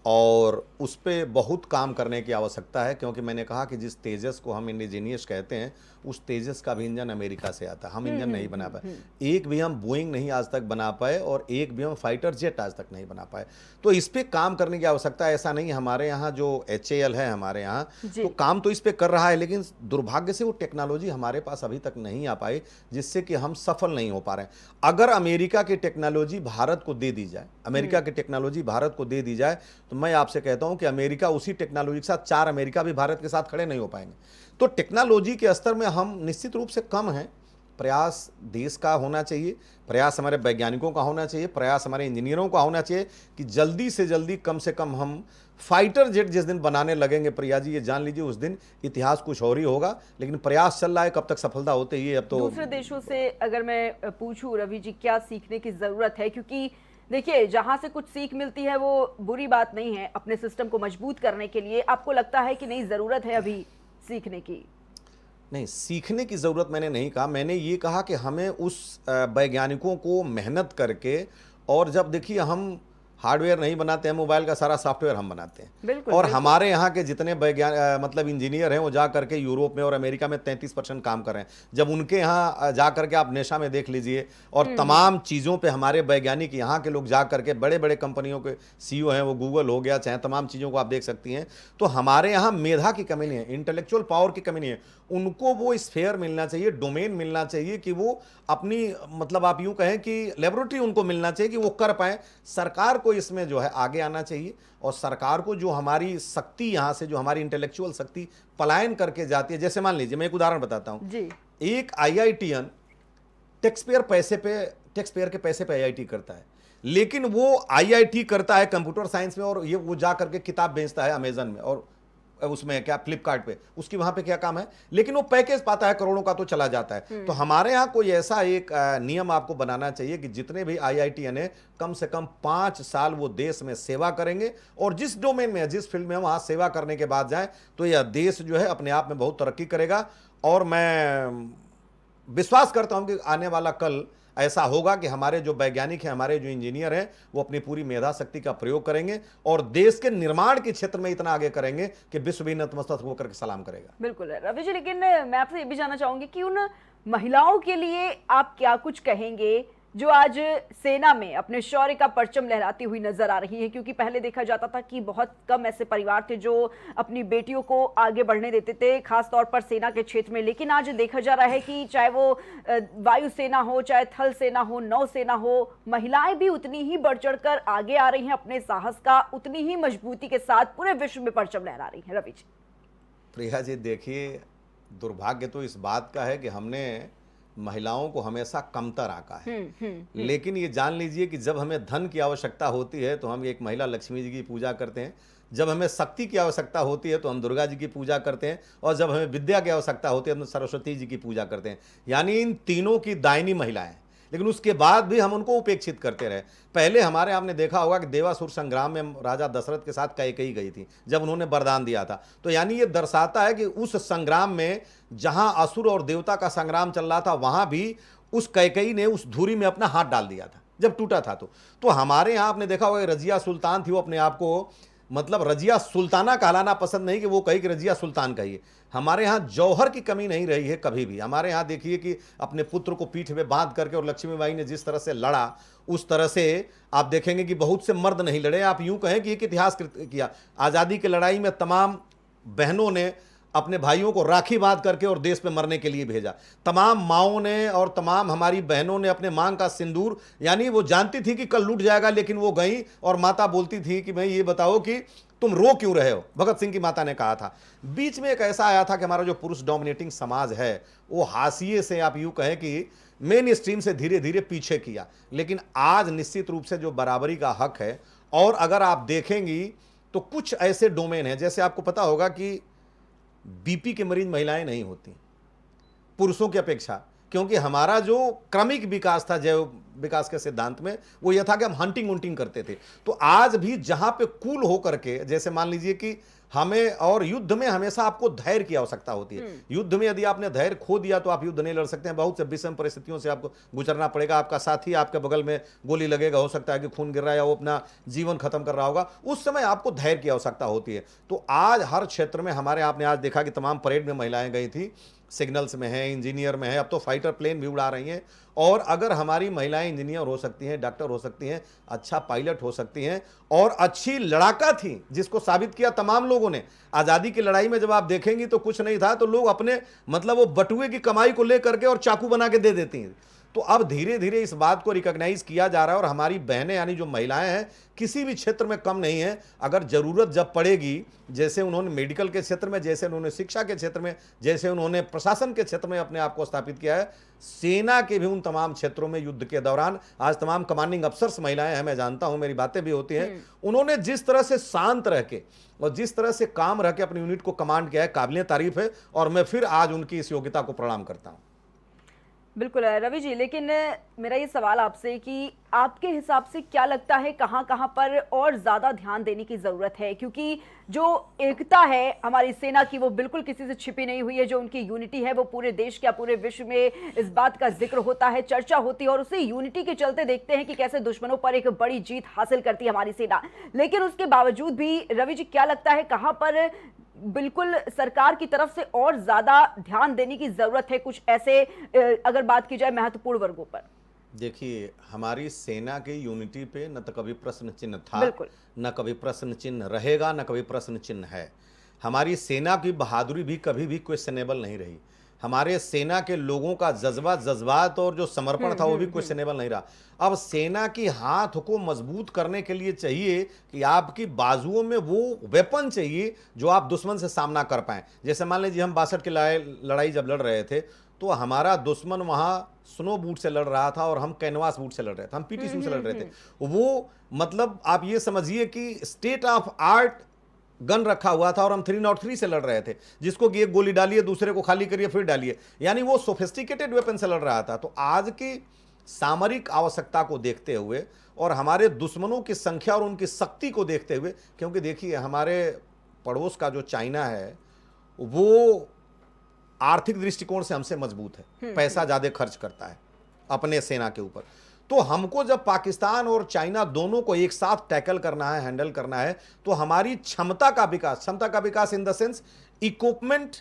S2: और उस पर बहुत काम करने की आवश्यकता है। क्योंकि मैंने कहा कि जिस तेजस को हम इंडिजीनियस कहते हैं, उस तेजस का भी इंजन अमेरिका से आता है, हम इंजन नहीं बना पाए। एक भी हम बोइंग नहीं आज तक बना पाए, और एक भी हम फाइटर जेट आज तक नहीं बना पाए। तो इस पे काम करने की आवश्यकता है। ऐसा नहीं, हमारे यहाँ जो HAL है हमारे यहाँ, तो काम तो इस पे कर रहा है, लेकिन दुर्भाग्य से वो टेक्नोलॉजी हमारे पास अभी तक नहीं आ पाई, जिससे कि हम सफल नहीं हो पा रहे हैं। अगर अमेरिका की टेक्नोलॉजी भारत को दे दी जाए, अमेरिका की टेक्नोलॉजी भारत को दे दी जाए, तो मैं आपसे कहता हूं कि अमेरिका उसी टेक्नोलॉजी के साथ, 4 अमेरिका भी भारत के साथ खड़े नहीं हो पाएंगे। तो टेक्नोलॉजी के स्तर में हम निश्चित रूप से कम हैं। प्रयास देश का होना चाहिए, प्रयास हमारे वैज्ञानिकों का होना चाहिए, प्रयास हमारे इंजीनियरों का होना चाहिए कि जल्दी से जल्दी कम से कम हम फाइटर जेट जिस दिन बनाने लगेंगे प्रिया जी, ये जान लीजिए उस दिन इतिहास कुछ और ही होगा। लेकिन प्रयास चल रहा है, कब तक सफलता होते ही अब तो।
S1: दूसरे देशों से अगर मैं पूछूं रवि जी, क्या सीखने की जरूरत है? क्योंकि देखिए, जहां से कुछ सीख मिलती है वो बुरी बात नहीं है अपने सिस्टम को मजबूत करने के लिए। आपको लगता है कि नहीं, जरूरत है अभी सीखने की?
S2: नहीं, सीखने की ज़रूरत मैंने नहीं कहा, मैंने ये कहा कि हमें उस वैज्ञानिकों को मेहनत करके, और जब देखिए हम हार्डवेयर नहीं बनाते हैं, मोबाइल का सारा सॉफ्टवेयर हम बनाते हैं।
S1: बिल्कुल,
S2: और
S1: बिल्कुल।
S2: हमारे यहाँ के जितने मतलब इंजीनियर हैं वो जा करके यूरोप में और अमेरिका में 33% काम कर रहे हैं। जब उनके यहाँ जा करके आप नेशा में देख लीजिए, और तमाम चीज़ों पे हमारे वैज्ञानिक यहाँ के लोग जा करके, बड़े बड़े कंपनियों के सीईओ हैं, वो गूगल हो गया, चाहे तमाम चीज़ों को आप देख सकती हैं। तो हमारे यहाँ मेधा की कमी नहीं है, इंटेलेक्चुअल पावर की कमी नहीं है। उनको वो स्फेयर मिलना चाहिए, डोमेन मिलना चाहिए कि वो अपनी, मतलब आप यूं कहें कि लेबोरेटरी उनको मिलना चाहिए कि वो कर पाएं। सरकार को इसमें जो है आगे आना चाहिए, और सरकार को जो हमारी शक्ति यहाँ से, जो हमारी इंटेलेक्चुअल शक्ति पलायन करके जाती है, जैसे मान लीजिए मैं एक उदाहरण बताता हूँ
S1: जी।
S2: एक आईआईटीएन टैक्सपेयर के पैसे पे आईआईटी करता है, लेकिन वो आईआईटी करता है कंप्यूटर साइंस में, और ये वो जा करके किताब बेचता है अमेजन में, और उसमें क्या फ्लिपकार्ट पे, उसकी वहां पे क्या काम है, लेकिन वो पैकेज पाता है करोड़ों का, तो चला जाता है। तो हमारे यहाँ कोई ऐसा एक नियम आपको बनाना चाहिए कि जितने भी आईआईटीएन है, कम से कम 5 साल वो देश में सेवा करेंगे, और जिस डोमेन में, जिस फील्ड में वहां सेवा करने के बाद जाए, तो यह देश जो है अपने आप में बहुत तरक्की करेगा। और मैं विश्वास करता हूं कि आने वाला कल ऐसा होगा कि हमारे जो वैज्ञानिक हैं, हमारे जो इंजीनियर हैं, वो अपनी पूरी मेधा शक्ति का प्रयोग करेंगे और देश के निर्माण के क्षेत्र में इतना आगे करेंगे कि विश्व भी नतमस्तक होकर के सलाम करेगा।
S1: बिल्कुल रवि जी, लेकिन मैं आपसे ये भी जानना चाहूंगी कि उन महिलाओं के लिए आप क्या कुछ कहेंगे जो आज सेना में अपने शौर्य का परचम लहराती हुई नजर आ रही है? क्योंकि पहले देखा जाता था कि बहुत कम ऐसे परिवार थे जो अपनी बेटियों को आगे बढ़ने देते थे, खासतौर पर सेना के क्षेत्र में। लेकिन आज देखा जा रहा है कि चाहे वो वायुसेना हो, चाहे थल सेना हो, नौसेना हो, महिलाएं भी उतनी ही बढ़ चढ़कर आगे आ रही हैं, अपने साहस का उतनी ही मजबूती के साथ पूरे विश्व में परचम लहरा रही हैं। रवि जी।
S2: प्रिया जी, देखिए, दुर्भाग्य तो इस बात का है कि हमने महिलाओं को हमेशा कमतर आंका है। लेकिन ये जान लीजिए कि जब हमें धन की आवश्यकता होती है तो हम एक महिला लक्ष्मी जी की पूजा करते हैं, जब हमें शक्ति की आवश्यकता होती है तो हम दुर्गा जी की पूजा करते हैं, और जब हमें विद्या की आवश्यकता होती है तो सरस्वती जी की पूजा करते हैं। यानी इन तीनों की दायनी महिलाएं, लेकिन उसके बाद भी हम उनको उपेक्षित करते रहे। पहले हमारे आपने देखा होगा कि देवासुर संग्राम में राजा दशरथ के साथ कैकेयी गई थी जब उन्होंने वरदान दिया था। तो यानी ये दर्शाता है कि उस संग्राम में जहां असुर और देवता का संग्राम चल रहा था, वहां भी उस कैकेयी ने उस धुरी में अपना हाथ डाल दिया था जब टूटा था। तो हमारे यहाँ आपने देखा होगा रजिया सुल्तान थी, वो अपने आप को मतलब रजिया सुल्ताना कहलाना पसंद नहीं कि वो कही कि रजिया सुल्तान कहिए। हमारे यहाँ जौहर की कमी नहीं रही है कभी भी। हमारे यहाँ देखिए कि अपने पुत्र को पीठ में बांध करके, और लक्ष्मीबाई ने जिस तरह से लड़ा, उस तरह से आप देखेंगे कि बहुत से मर्द नहीं लड़े। आप यूं कहें कि एक इतिहास किया, आज़ादी की लड़ाई में तमाम बहनों ने अपने भाइयों को राखी बांध करके और देश पे मरने के लिए भेजा। तमाम माओं ने और तमाम हमारी बहनों ने अपने मांग का सिंदूर, यानी वो जानती थी कि कल लूट जाएगा, लेकिन वो गई और माता बोलती थी कि भाई ये बताओ कि तुम रो क्यों रहे हो, भगत सिंह की माता ने कहा था। बीच में एक ऐसा आया था कि हमारा जो पुरुष डोमिनेटिंग समाज है वो हाशिए से, आप यूं कहें कि मेन स्ट्रीम से धीरे धीरे पीछे किया। लेकिन आज निश्चित रूप से जो बराबरी का हक है, और अगर आप देखेंगी तो कुछ ऐसे डोमेन हैं, जैसे आपको पता होगा कि बीपी के मरीज महिलाएं नहीं होती पुरुषों की अपेक्षा, क्योंकि हमारा जो क्रमिक विकास था जैव विकास के सिद्धांत में, वो यह था कि हम हंटिंग वंटिंग करते थे। तो आज भी जहां पे कूल होकर के, जैसे मान लीजिए कि हमें, और युद्ध में हमेशा आपको धैर्य की आवश्यकता होती है। युद्ध में यदि आपने धैर्य खो दिया तो आप युद्ध नहीं लड़ सकते हैं। बहुत से विषम परिस्थितियों से आपको गुजरना पड़ेगा। आपका साथी आपके बगल में गोली लगेगा, हो सकता है कि खून गिर रहा है या वो अपना जीवन खत्म कर रहा होगा, उस समय आपको धैर्य की आवश्यकता होती है। तो आज हर क्षेत्र में हमारे, आपने आज देखा कि तमाम परेड में महिलाएं गई थी, सिग्नल्स में है, इंजीनियर में है, अब तो फाइटर प्लेन भी उड़ा रही हैं। और अगर हमारी महिलाएं इंजीनियर हो सकती हैं, डॉक्टर हो सकती हैं, अच्छा पायलट हो सकती हैं, और अच्छी लड़ाका थी, जिसको साबित किया तमाम लोगों ने। आज़ादी की लड़ाई में जब आप देखेंगी तो कुछ नहीं था, तो लोग अपने मतलब वो बटुए की कमाई को लेकर के और चाकू बना के दे देती हैं। तो अब धीरे धीरे इस बात को रिकॉग्नाइज किया जा रहा है और हमारी बहनें यानी जो महिलाएं हैं किसी भी क्षेत्र में कम नहीं है। अगर जरूरत जब पड़ेगी, जैसे उन्होंने मेडिकल के क्षेत्र में, जैसे उन्होंने शिक्षा के क्षेत्र में, जैसे उन्होंने प्रशासन के क्षेत्र में अपने आप को स्थापित किया है, सेना के भी उन तमाम क्षेत्रों में युद्ध के दौरान आज तमाम कमांडिंग अफसर्स महिलाएं हैं, मैं जानता हूं, मेरी बातें भी होती हैं, उन्होंने जिस तरह से शांत रह के और जिस तरह से काम रह के अपनी यूनिट को कमांड किया है, काबिल तारीफ है। और मैं फिर आज उनकी इस योग्यता को प्रणाम करता हूं।
S1: बिल्कुल रवि जी, लेकिन मेरा ये सवाल आपसे कि आपके हिसाब से क्या लगता है कहां कहां पर और ज्यादा ध्यान देने की जरूरत है? क्योंकि जो एकता है हमारी सेना की वो बिल्कुल किसी से छिपी नहीं हुई है। जो उनकी यूनिटी है वो पूरे देश का, पूरे विश्व में इस बात का जिक्र होता है, चर्चा होती है, और उसी यूनिटी के चलते देखते हैं कि कैसे दुश्मनों पर एक बड़ी जीत हासिल करती है हमारी सेना। लेकिन उसके बावजूद भी रवि जी क्या लगता है कहां पर बिल्कुल सरकार की तरफ से और ज्यादा ध्यान देने की जरूरत है, कुछ ऐसे अगर बात की जाए महत्वपूर्ण वर्गों पर?
S2: देखिए, हमारी सेना की यूनिटी पे न तो कभी प्रश्न चिन्ह था, न कभी प्रश्न चिन्ह रहेगा, न कभी प्रश्न चिन्ह है। हमारी सेना की बहादुरी भी कभी भी क्वेश्चनेबल नहीं रही। हमारे सेना के लोगों का जज्बात और जो समर्पण था वो भी क्वेश्चनेबल नहीं रहा। अब सेना की हाथ को मजबूत करने के लिए चाहिए कि आपकी बाजुओं में वो वेपन चाहिए जो आप दुश्मन से सामना कर पाएं। जैसे मान लीजिए हम 62 की लड़ाई जब लड़ रहे थे तो हमारा दुश्मन वहां स्नो बूट से लड़ रहा था और हम कैनवास बूट से लड़ रहे थे, हम पीटी शू से लड़ रहे थे। वो मतलब आप ये समझिए कि स्टेट ऑफ आर्ट गन रखा हुआ था और हम 303 से लड़ रहे थे, जिसको कि एक गोली डालिए, दूसरे को खाली करिए, फिर डालिए, यानी वो सोफिस्टिकेटेड वेपन से लड़ रहा था। तो आज की सामरिक आवश्यकता को देखते हुए और हमारे दुश्मनों की संख्या और उनकी शक्ति को देखते हुए, क्योंकि देखिए हमारे पड़ोस का जो चाइना है वो आर्थिक दृष्टिकोण से हमसे मजबूत है, पैसा ज्यादा खर्च करता है अपने सेना के ऊपर। तो हमको जब पाकिस्तान और चाइना दोनों को एक साथ टैकल करना है, हैंडल करना है, तो हमारी क्षमता का विकास इन द सेंस इक्विपमेंट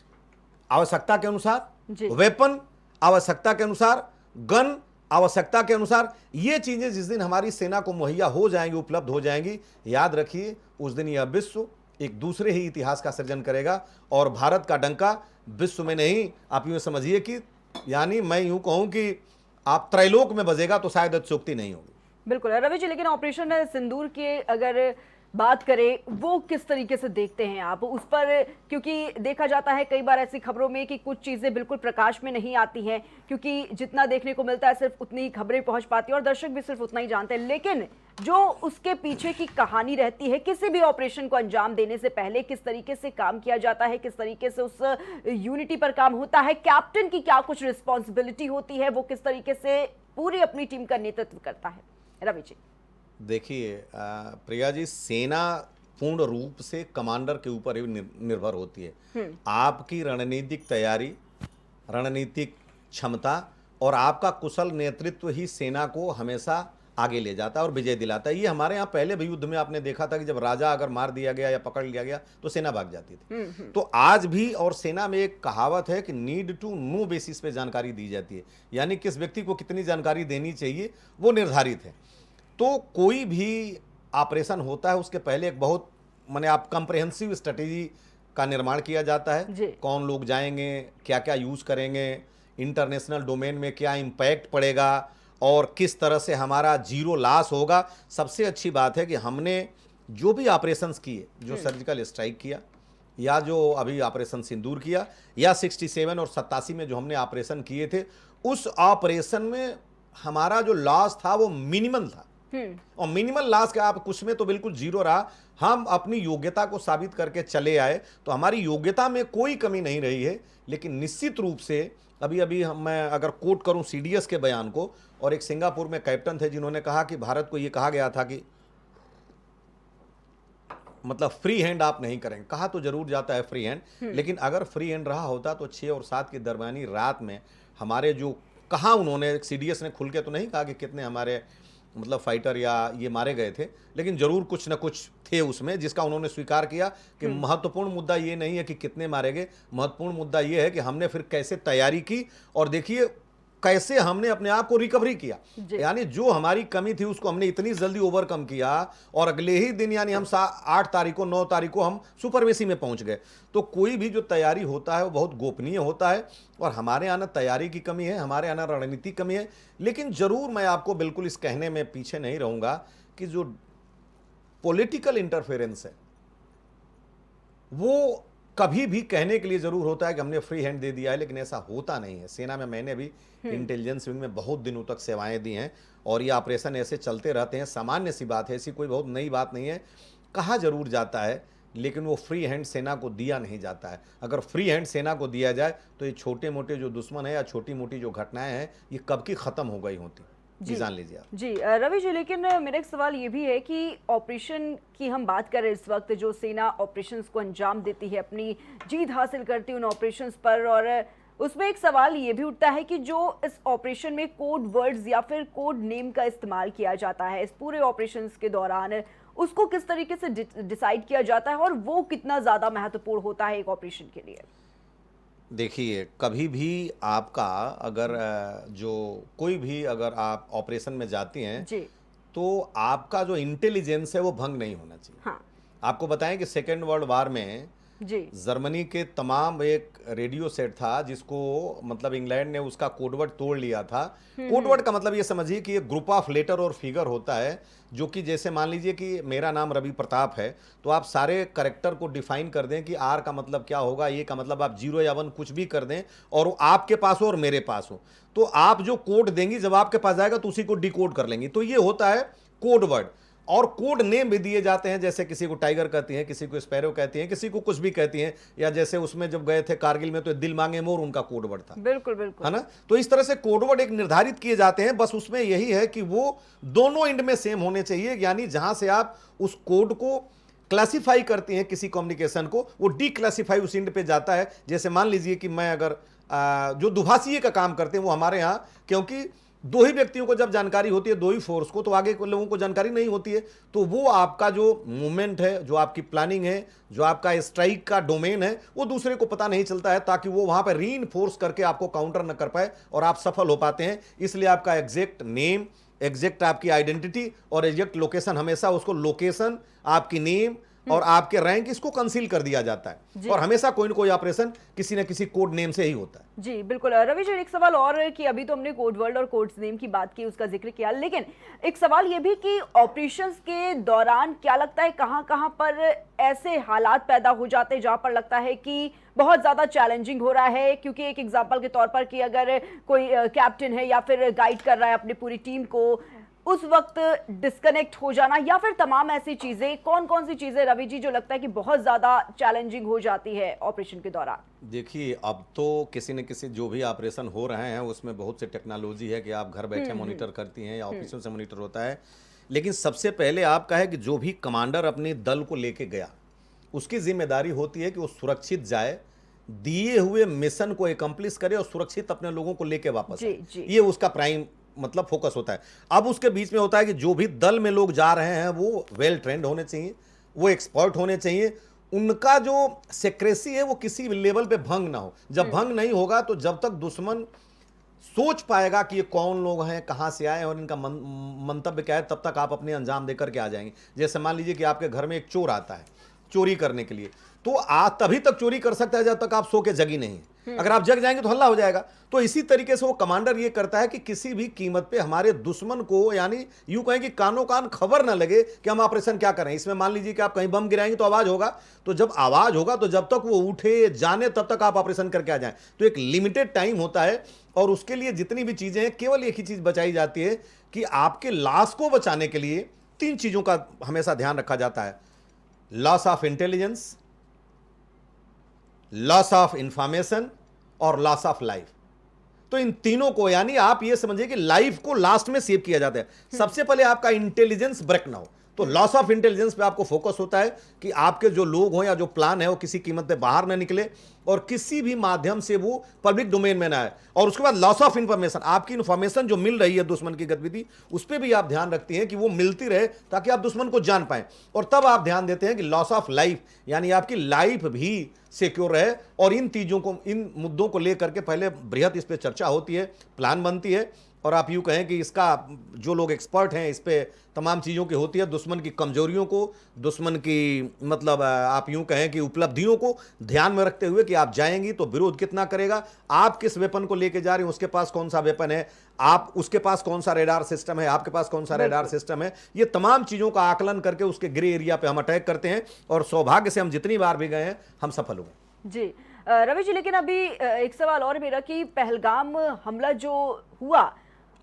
S2: आवश्यकता के अनुसार, वेपन आवश्यकता के अनुसार, गन आवश्यकता के अनुसार, ये चीजें जिस दिन हमारी सेना को मुहैया हो जाएंगी, उपलब्ध हो जाएंगी, याद रखिए उस दिन यह विश्व एक दूसरे ही इतिहास का सृजन करेगा और भारत का डंका विश्व में नहीं, आप यूं समझिए कि यानी मैं यूं कहूं कि आप त्रैलोक में बजेगा तो शायद अतिशयोक्ति नहीं होगी।
S1: बिल्कुल रवि जी, लेकिन ऑपरेशन सिंदूर की अगर बात करें वो किस तरीके से देखते हैं आप उस पर? क्योंकि देखा जाता है कई बार ऐसी खबरों में कि कुछ चीजें बिल्कुल प्रकाश में नहीं आती हैं, क्योंकि जितना देखने को मिलता है सिर्फ उतनी ही खबरें पहुंच पाती हैं और दर्शक भी सिर्फ उतना ही जानते हैं। लेकिन जो उसके पीछे की कहानी रहती है, किसी भी ऑपरेशन को अंजाम देने से पहले किस तरीके से काम किया जाता है, किस तरीके से उस यूनिटी पर काम होता है, कैप्टन की क्या कुछ रिस्पॉन्सिबिलिटी होती है, वो किस तरीके से पूरी अपनी टीम का नेतृत्व करता है? रवि जी
S2: देखिए प्रिया जी, सेना पूर्ण रूप से कमांडर के ऊपर ही निर्भर होती है। आपकी रणनीतिक तैयारी, रणनीतिक क्षमता और आपका कुशल नेतृत्व ही सेना को हमेशा आगे ले जाता है और विजय दिलाता है। ये हमारे यहाँ पहले भी युद्ध में आपने देखा था कि जब राजा अगर मार दिया गया या पकड़ लिया गया तो सेना भाग जाती थी। तो आज भी और सेना में एक कहावत है कि नीड टू नो बेसिस पे जानकारी दी जाती है, यानी किस व्यक्ति को कितनी जानकारी देनी चाहिए वो निर्धारित है। तो कोई भी ऑपरेशन होता है उसके पहले एक बहुत माने आप कंप्रेहेंसिव स्ट्रेटेजी का निर्माण किया जाता है। कौन लोग जाएंगे, क्या क्या यूज करेंगे, इंटरनेशनल डोमेन में क्या इम्पैक्ट पड़ेगा और किस तरह से हमारा जीरो लॉस होगा। सबसे अच्छी बात है कि हमने जो भी ऑपरेशंस किए, जो सर्जिकल स्ट्राइक किया या जो अभी ऑपरेशन सिंदूर किया या 67 और 87 में जो हमने ऑपरेशन किए थे, उस ऑपरेशन में हमारा जो लॉस था वो मिनिमल था। और मिनिमल लॉस का आप कुछ में तो बिल्कुल जीरो रहा। हम अपनी योग्यता को साबित करके चले आए, तो हमारी योग्यता में कोई कमी नहीं रही है। लेकिन निश्चित रूप से अभी मैं अगर कोट करूं सीडीएस के बयान को, और एक सिंगापुर में कैप्टन थे जिन्होंने कहा कि भारत को यह कहा गया था कि मतलब फ्री हैंड आप नहीं करेंगे। कहा तो जरूर जाता है फ्री हैंड, लेकिन अगर फ्री हैंड रहा होता तो 6 और 7 की दरमियानी रात में हमारे जो कहा, उन्होंने सीडीएस ने खुल के तो नहीं कहा कि कितने हमारे मतलब फाइटर या ये मारे गए थे, लेकिन जरूर कुछ ना कुछ थे उसमें, जिसका उन्होंने स्वीकार किया कि महत्वपूर्ण मुद्दा ये नहीं है कि कितने मारे गए, महत्वपूर्ण मुद्दा ये है कि हमने फिर कैसे तैयारी की। और देखिए कैसे हमने अपने आप को रिकवरी किया,
S1: जी।
S2: यानी जो हमारी कमी थी उसको हमने इतनी जल्दी ओवरकम किया और अगले ही दिन यानी हम 8 तारीख को 9 तारीख को हम सुपरमेसी में पहुंच गए। तो कोई भी जो तैयारी होता है वो बहुत गोपनीय होता है और हमारे यहाँ ना तैयारी की कमी है, हमारे यहाँ ना रणनीति कमी है। लेकिन जरूर मैं आपको बिल्कुल इस कहने में पीछे नहीं रहूंगा कि जो पॉलिटिकल इंटरफेरेंस है वो कभी भी कहने के लिए जरूर होता है कि हमने फ्री हैंड दे दिया है, लेकिन ऐसा होता नहीं है। सेना में मैंने भी इंटेलिजेंस विंग में बहुत दिनों तक सेवाएं दी हैं और ये ऑपरेशन ऐसे चलते रहते हैं, सामान्य सी बात है, ऐसी कोई बहुत नई बात नहीं है। कहा जरूर जाता है लेकिन वो फ्री हैंड सेना को दिया नहीं जाता है। अगर फ्री हैंड सेना को दिया जाए तो ये छोटे मोटे जो दुश्मन है या छोटी मोटी जो घटनाएं हैं ये कब की खत्म हो गई होती। जी जान लीजिए आप।
S1: जी रवि जी, लेकिन मेरा एक सवाल ये भी है कि ऑपरेशन की हम बात करें इस वक्त, जो सेना ऑपरेशंस को अंजाम देती है, अपनी जीत हासिल करती है उन ऑपरेशंस पर, और उसमें एक सवाल ये भी उठता है कि जो इस ऑपरेशन में कोड वर्ड्स या फिर कोड नेम का इस्तेमाल किया जाता है इस पूरे ऑपरेशंस के दौरान, उसको किस तरीके से डिसाइड किया जाता है और वो कितना ज़्यादा महत्वपूर्ण होता है एक ऑपरेशन के लिए?
S2: देखिए, कभी भी आपका अगर जो कोई भी अगर आप ऑपरेशन में जाती हैं
S1: जी।
S2: तो आपका जो इंटेलिजेंस है वो भंग नहीं होना चाहिए।
S1: हाँ।
S2: आपको बताएं कि सेकेंड वर्ल्ड वार में
S1: जी।
S2: जर्मनी के तमाम एक रेडियो सेट था जिसको मतलब इंग्लैंड ने उसका कोडवर्ड तोड़ लिया था। कोडवर्ड का मतलब ये समझिए कि एक ग्रुप ऑफ लेटर और फिगर होता है जो कि जैसे मान लीजिए कि मेरा नाम रवि प्रताप है तो आप सारे करेक्टर को डिफाइन कर दें कि आर का मतलब क्या होगा, ए का मतलब आप 0 या 1 कुछ भी कर दें और वो आपके पास हो और मेरे पास हो, तो आप जो कोड देंगी जब आपके पास आएगा तो उसी को डिकोड कर लेंगी। तो ये होता है कोड वर्ड। और कोड नेम भी दिए जाते हैं, जैसे किसी को टाइगर कहती हैं, किसी को स्पैरो कहती हैं, किसी को कुछ भी कहती हैं, या जैसे उसमें जब गए थे कारगिल में तो दिल मांगे मोर उनका कोड वर्ड था।
S1: बिल्कुल बिल्कुल,
S2: है ना। तो इस तरह से कोड वर्ड एक निर्धारित किए जाते हैं, बस उसमें यही है कि वो दोनों एंड में सेम होने चाहिए, यानी जहां से आप उस कोड को क्लासिफाई करती हैं किसी कम्युनिकेशन को, वो डी क्लासिफाई उस एंड पे जाता है। जैसे मान लीजिए कि मैं अगर जो दुभाषिए का काम करते हैं वो हमारे यहाँ, क्योंकि दो ही व्यक्तियों को जब जानकारी होती है, दो ही फोर्स को, तो आगे के लोगों को जानकारी नहीं होती है, तो वो आपका जो मूवमेंट है, जो आपकी प्लानिंग है, जो आपका स्ट्राइक का डोमेन है, वो दूसरे को पता नहीं चलता है, ताकि वो वहां पर रीइंफोर्स करके आपको काउंटर न कर पाए और आप सफल हो पाते हैं। इसलिए आपका एग्जैक्ट नेम, एग्जैक्ट आपकी आइडेंटिटी और एग्जैक्ट लोकेशन, हमेशा उसको लोकेशन, आपकी नेम और आपके रैंक, इसको कंसील कर दिया जाता है और हमेशा कोई ना कोई ऑपरेशन किसी न किसी कोड नेम से ही होता है।
S1: जी बिल्कुल। रवि जी, एक सवाल और है कि अभी तो हमने कोड वर्ड और कोड नेम की बात की, उसका जिक्र किया, लेकिन एक सवाल ये भी कि ऑपरेशंस के दौरान क्या लगता है कहां कहां पर ऐसे हालात पैदा हो जाते हैं जहां पर लगता है कि बहुत ज्यादा चैलेंजिंग हो रहा है? क्योंकि एक एग्जांपल के तौर पर कि अगर कोई कैप्टन है या फिर गाइड कर रहा है अपनी पूरी टीम को, उस वक्त डिस्कनेक्ट हो जाना या फिर तमाम ऐसी चीजें, कौन कौन सी चीजें रवि जी जो लगता है कि बहुत ज्यादा चैलेंजिंग हो जाती है ऑपरेशन के दौरान?
S2: देखिए, अब तो किसी न किसी जो भी ऑपरेशन हो रहे हैं उसमें बहुत सी टेक्नोलॉजी है कि आप घर बैठे मॉनिटर करती हैं या ऑफिसों से मॉनिटर होता है। लेकिन सबसे पहले आपका है कि जो भी कमांडर अपने दल को लेके गया उसकी जिम्मेदारी होती है कि वो सुरक्षित जाए, दिए हुए मिशन को एकम्प्लिश करे और सुरक्षित अपने लोगों को लेके वापस आए। ये उसका प्राइम मतलब फोकस होता है। अब उसके बीच में होता है कि जो भी दल में लोग जा रहे हैं वो वेल ट्रेंड होने चाहिए, वो एक्सपर्ट होने चाहिए, उनका जो सेक्रेसी है वो किसी लेवल पे भंग ना हो। जब भंग नहीं होगा तो जब तक दुश्मन सोच पाएगा कि ये कौन लोग हैं, कहां से आए और इनका मंतव्य क्या है, तब तक आप अपने अंजाम देकर के आ जाएंगे। जैसे मान लीजिए कि आपके घर में एक चोर आता है चोरी करने के लिए, तो आप तभी तक चोरी कर सकता है जब तक आप सो के जगी नहीं है। अगर आप जग जाएंगे तो हल्ला हो जाएगा। तो इसी तरीके से वो कमांडर ये करता है कि किसी भी कीमत पे हमारे दुश्मन को, यानी यूं कहें कि कानों कान खबर ना लगे कि हम ऑपरेशन क्या कर रहे हैं। इसमें मान लीजिए कि आप कहीं बम गिराएंगे तो आवाज होगा, तो जब आवाज होगा तो जब तक वो उठे जाने तब तक आप ऑपरेशन करके आ जाएं। तो एक लिमिटेड टाइम होता है और उसके लिए जितनी भी चीजें हैं, केवल एक ही चीज बचाई जाती है कि आपके लाश को बचाने के लिए 3 चीजों का हमेशा ध्यान रखा जाता है: loss of intelligence, loss of information और लॉस ऑफ लाइफ। तो इन तीनों को, यानी आप ये समझिए कि लाइफ को लास्ट में सेव किया जाता है। सबसे पहले आपका इंटेलिजेंस ब्रेक ना हो, तो लॉस ऑफ इंटेलिजेंस पे आपको फोकस होता है कि आपके जो लोग हो या जो प्लान है वो किसी कीमत पे बाहर ना निकले और किसी भी माध्यम से वो पब्लिक डोमेन में ना आए। और उसके बाद लॉस ऑफ इंफॉर्मेशन, आपकी इंफॉर्मेशन जो मिल रही है दुश्मन की गतिविधि, उस पर भी आप ध्यान रखती हैं कि वो मिलती रहे ताकि आप दुश्मन को जान पाएं। और तब आप ध्यान देते हैं कि लॉस ऑफ लाइफ, यानी आपकी लाइफ भी सिक्योर रहे। और इन चीज़ों को, इन मुद्दों को लेकर के पहले बृहद इस पर चर्चा होती है, प्लान बनती है, और आप यूँ कहें कि इसका जो लोग एक्सपर्ट हैं इस पे तमाम चीज़ों की होती है, दुश्मन की कमजोरियों को, दुश्मन की मतलब आप यूँ कहें कि उपलब्धियों को ध्यान में रखते हुए कि आप जाएंगी तो विरोध कितना करेगा, आप किस वेपन को लेके जा रहे हैं, उसके पास कौन सा वेपन है, आप उसके पास कौन सा रेडार सिस्टम है, आपके पास कौन सा रेडार सिस्टम है, ये तमाम चीज़ों का आकलन करके उसके ग्रे एरिया पे हम अटैक करते हैं। और सौभाग्य से हम जितनी बार भी गए हैं हम सफल हुए।
S1: जी रवि जी, लेकिन अभी एक सवाल और मेरा कि पहलगाम हमला जो हुआ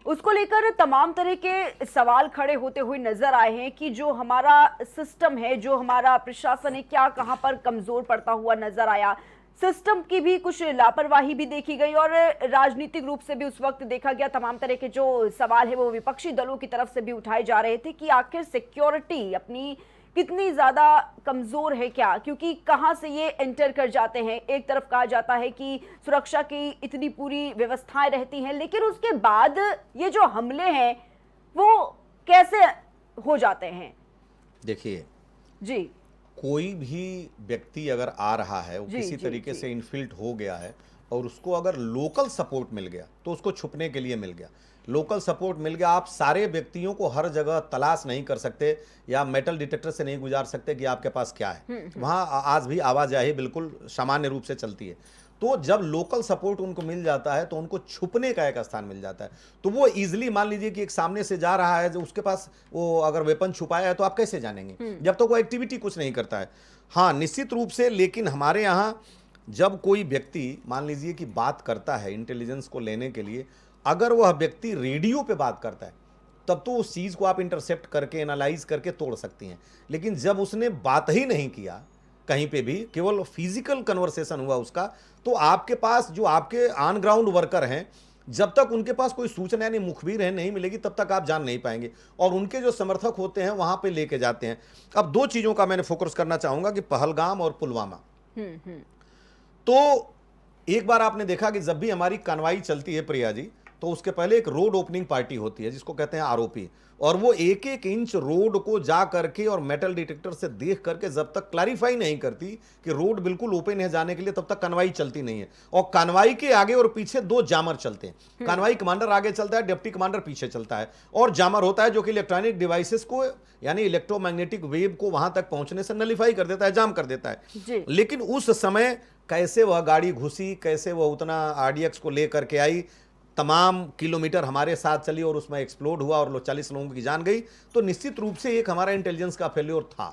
S1: उसको लेकर तमाम तरह के सवाल खड़े होते हुए नजर आए हैं कि जो हमारा सिस्टम है, जो हमारा प्रशासन है, क्या कहां पर कमजोर पड़ता हुआ नजर आया। सिस्टम की भी कुछ लापरवाही भी देखी गई और राजनीतिक रूप से भी उस वक्त देखा गया। तमाम तरह के जो सवाल है वो विपक्षी दलों की तरफ से भी उठाए जा रहे थे कि आखिर सिक्योरिटी अपनी कितनी ज्यादा कमजोर है क्या, क्योंकि कहां से ये एंटर कर जाते हैं। एक तरफ कहा जाता है कि सुरक्षा की इतनी पूरी व्यवस्थाएं रहती हैं, लेकिन उसके बाद ये जो हमले हैं वो कैसे हो जाते हैं।
S2: देखिए
S1: जी,
S2: कोई भी व्यक्ति अगर आ रहा है, वो
S1: जी,
S2: किसी
S1: जी,
S2: तरीके
S1: जी।
S2: से इन्फिल्ट हो गया है और उसको अगर लोकल सपोर्ट मिल गया तो उसको छुपने के लिए मिल गया, लोकल सपोर्ट मिल गया। आप सारे व्यक्तियों को हर जगह तलाश नहीं कर सकते या मेटल डिटेक्टर से नहीं गुजार सकते कि आपके पास क्या है। वहाँ आज भी आवाजाही बिल्कुल सामान्य रूप से चलती है। तो जब लोकल सपोर्ट उनको मिल जाता है तो उनको छुपने का एक स्थान मिल जाता है। तो वो इजीली, मान लीजिए कि एक सामने से जा रहा है, जो उसके पास वो अगर वेपन छुपाया है तो आप कैसे जानेंगे जब तक वो एक्टिविटी कुछ नहीं करता है। हाँ, निश्चित रूप से। लेकिन हमारे यहाँ जब कोई व्यक्ति मान लीजिए कि बात करता है इंटेलिजेंस को लेने के लिए, अगर वह व्यक्ति रेडियो पे बात करता है तब तो उस चीज़ को आप इंटरसेप्ट करके एनालाइज करके तोड़ सकती हैं। लेकिन जब उसने बात ही नहीं किया कहीं पे भी, केवल फिजिकल कन्वर्सेशन हुआ उसका, तो आपके पास जो आपके ऑन ग्राउंड वर्कर हैं, जब तक उनके पास कोई सूचना यानी मुखबिर है नहीं मिलेगी तब तक आप जान नहीं पाएंगे। और उनके जो समर्थक होते हैं वहां पे लेके जाते हैं। अब दो चीज़ों का मैंने फोकस करना चाहूंगा कि पहलगाम और पुलवामा। तो एक बार आपने देखा कि जब भी हमारी कनवाई चलती है प्रिया जी, तो उसके पहले एक रोड ओपनिंग पार्टी होती है जिसको कहते हैं आरओपी, और वो एक एक इंच रोड को जा करके और मेटल डिटेक्टर से देख करके जब तक क्लैरिफाई नहीं करती कि रोड बिल्कुल ओपन है जाने के लिए, तब तक कनवाई चलती नहीं है। और कनवाई के आगे और पीछे दो जामर चलते हैं। कनवाई कमांडर आगे चलता है, डिप्टी कमांडर पीछे चलता है, और जामर होता है जो कि इलेक्ट्रॉनिक डिवाइसेस को यानी इलेक्ट्रोमैग्नेटिक वेव को वहां तक पहुंचने से नलीफाई कर देता है, जाम कर देता है। लेकिन उस समय कैसे वह गाड़ी घुसी, कैसे वह उतना आरडीएक्स को लेकर के आई, तमाम किलोमीटर हमारे साथ चली और उसमें एक्सप्लोड हुआ और 40 लोगों की जान गई, तो निश्चित रूप से एक हमारा इंटेलिजेंस का फेल्योर था।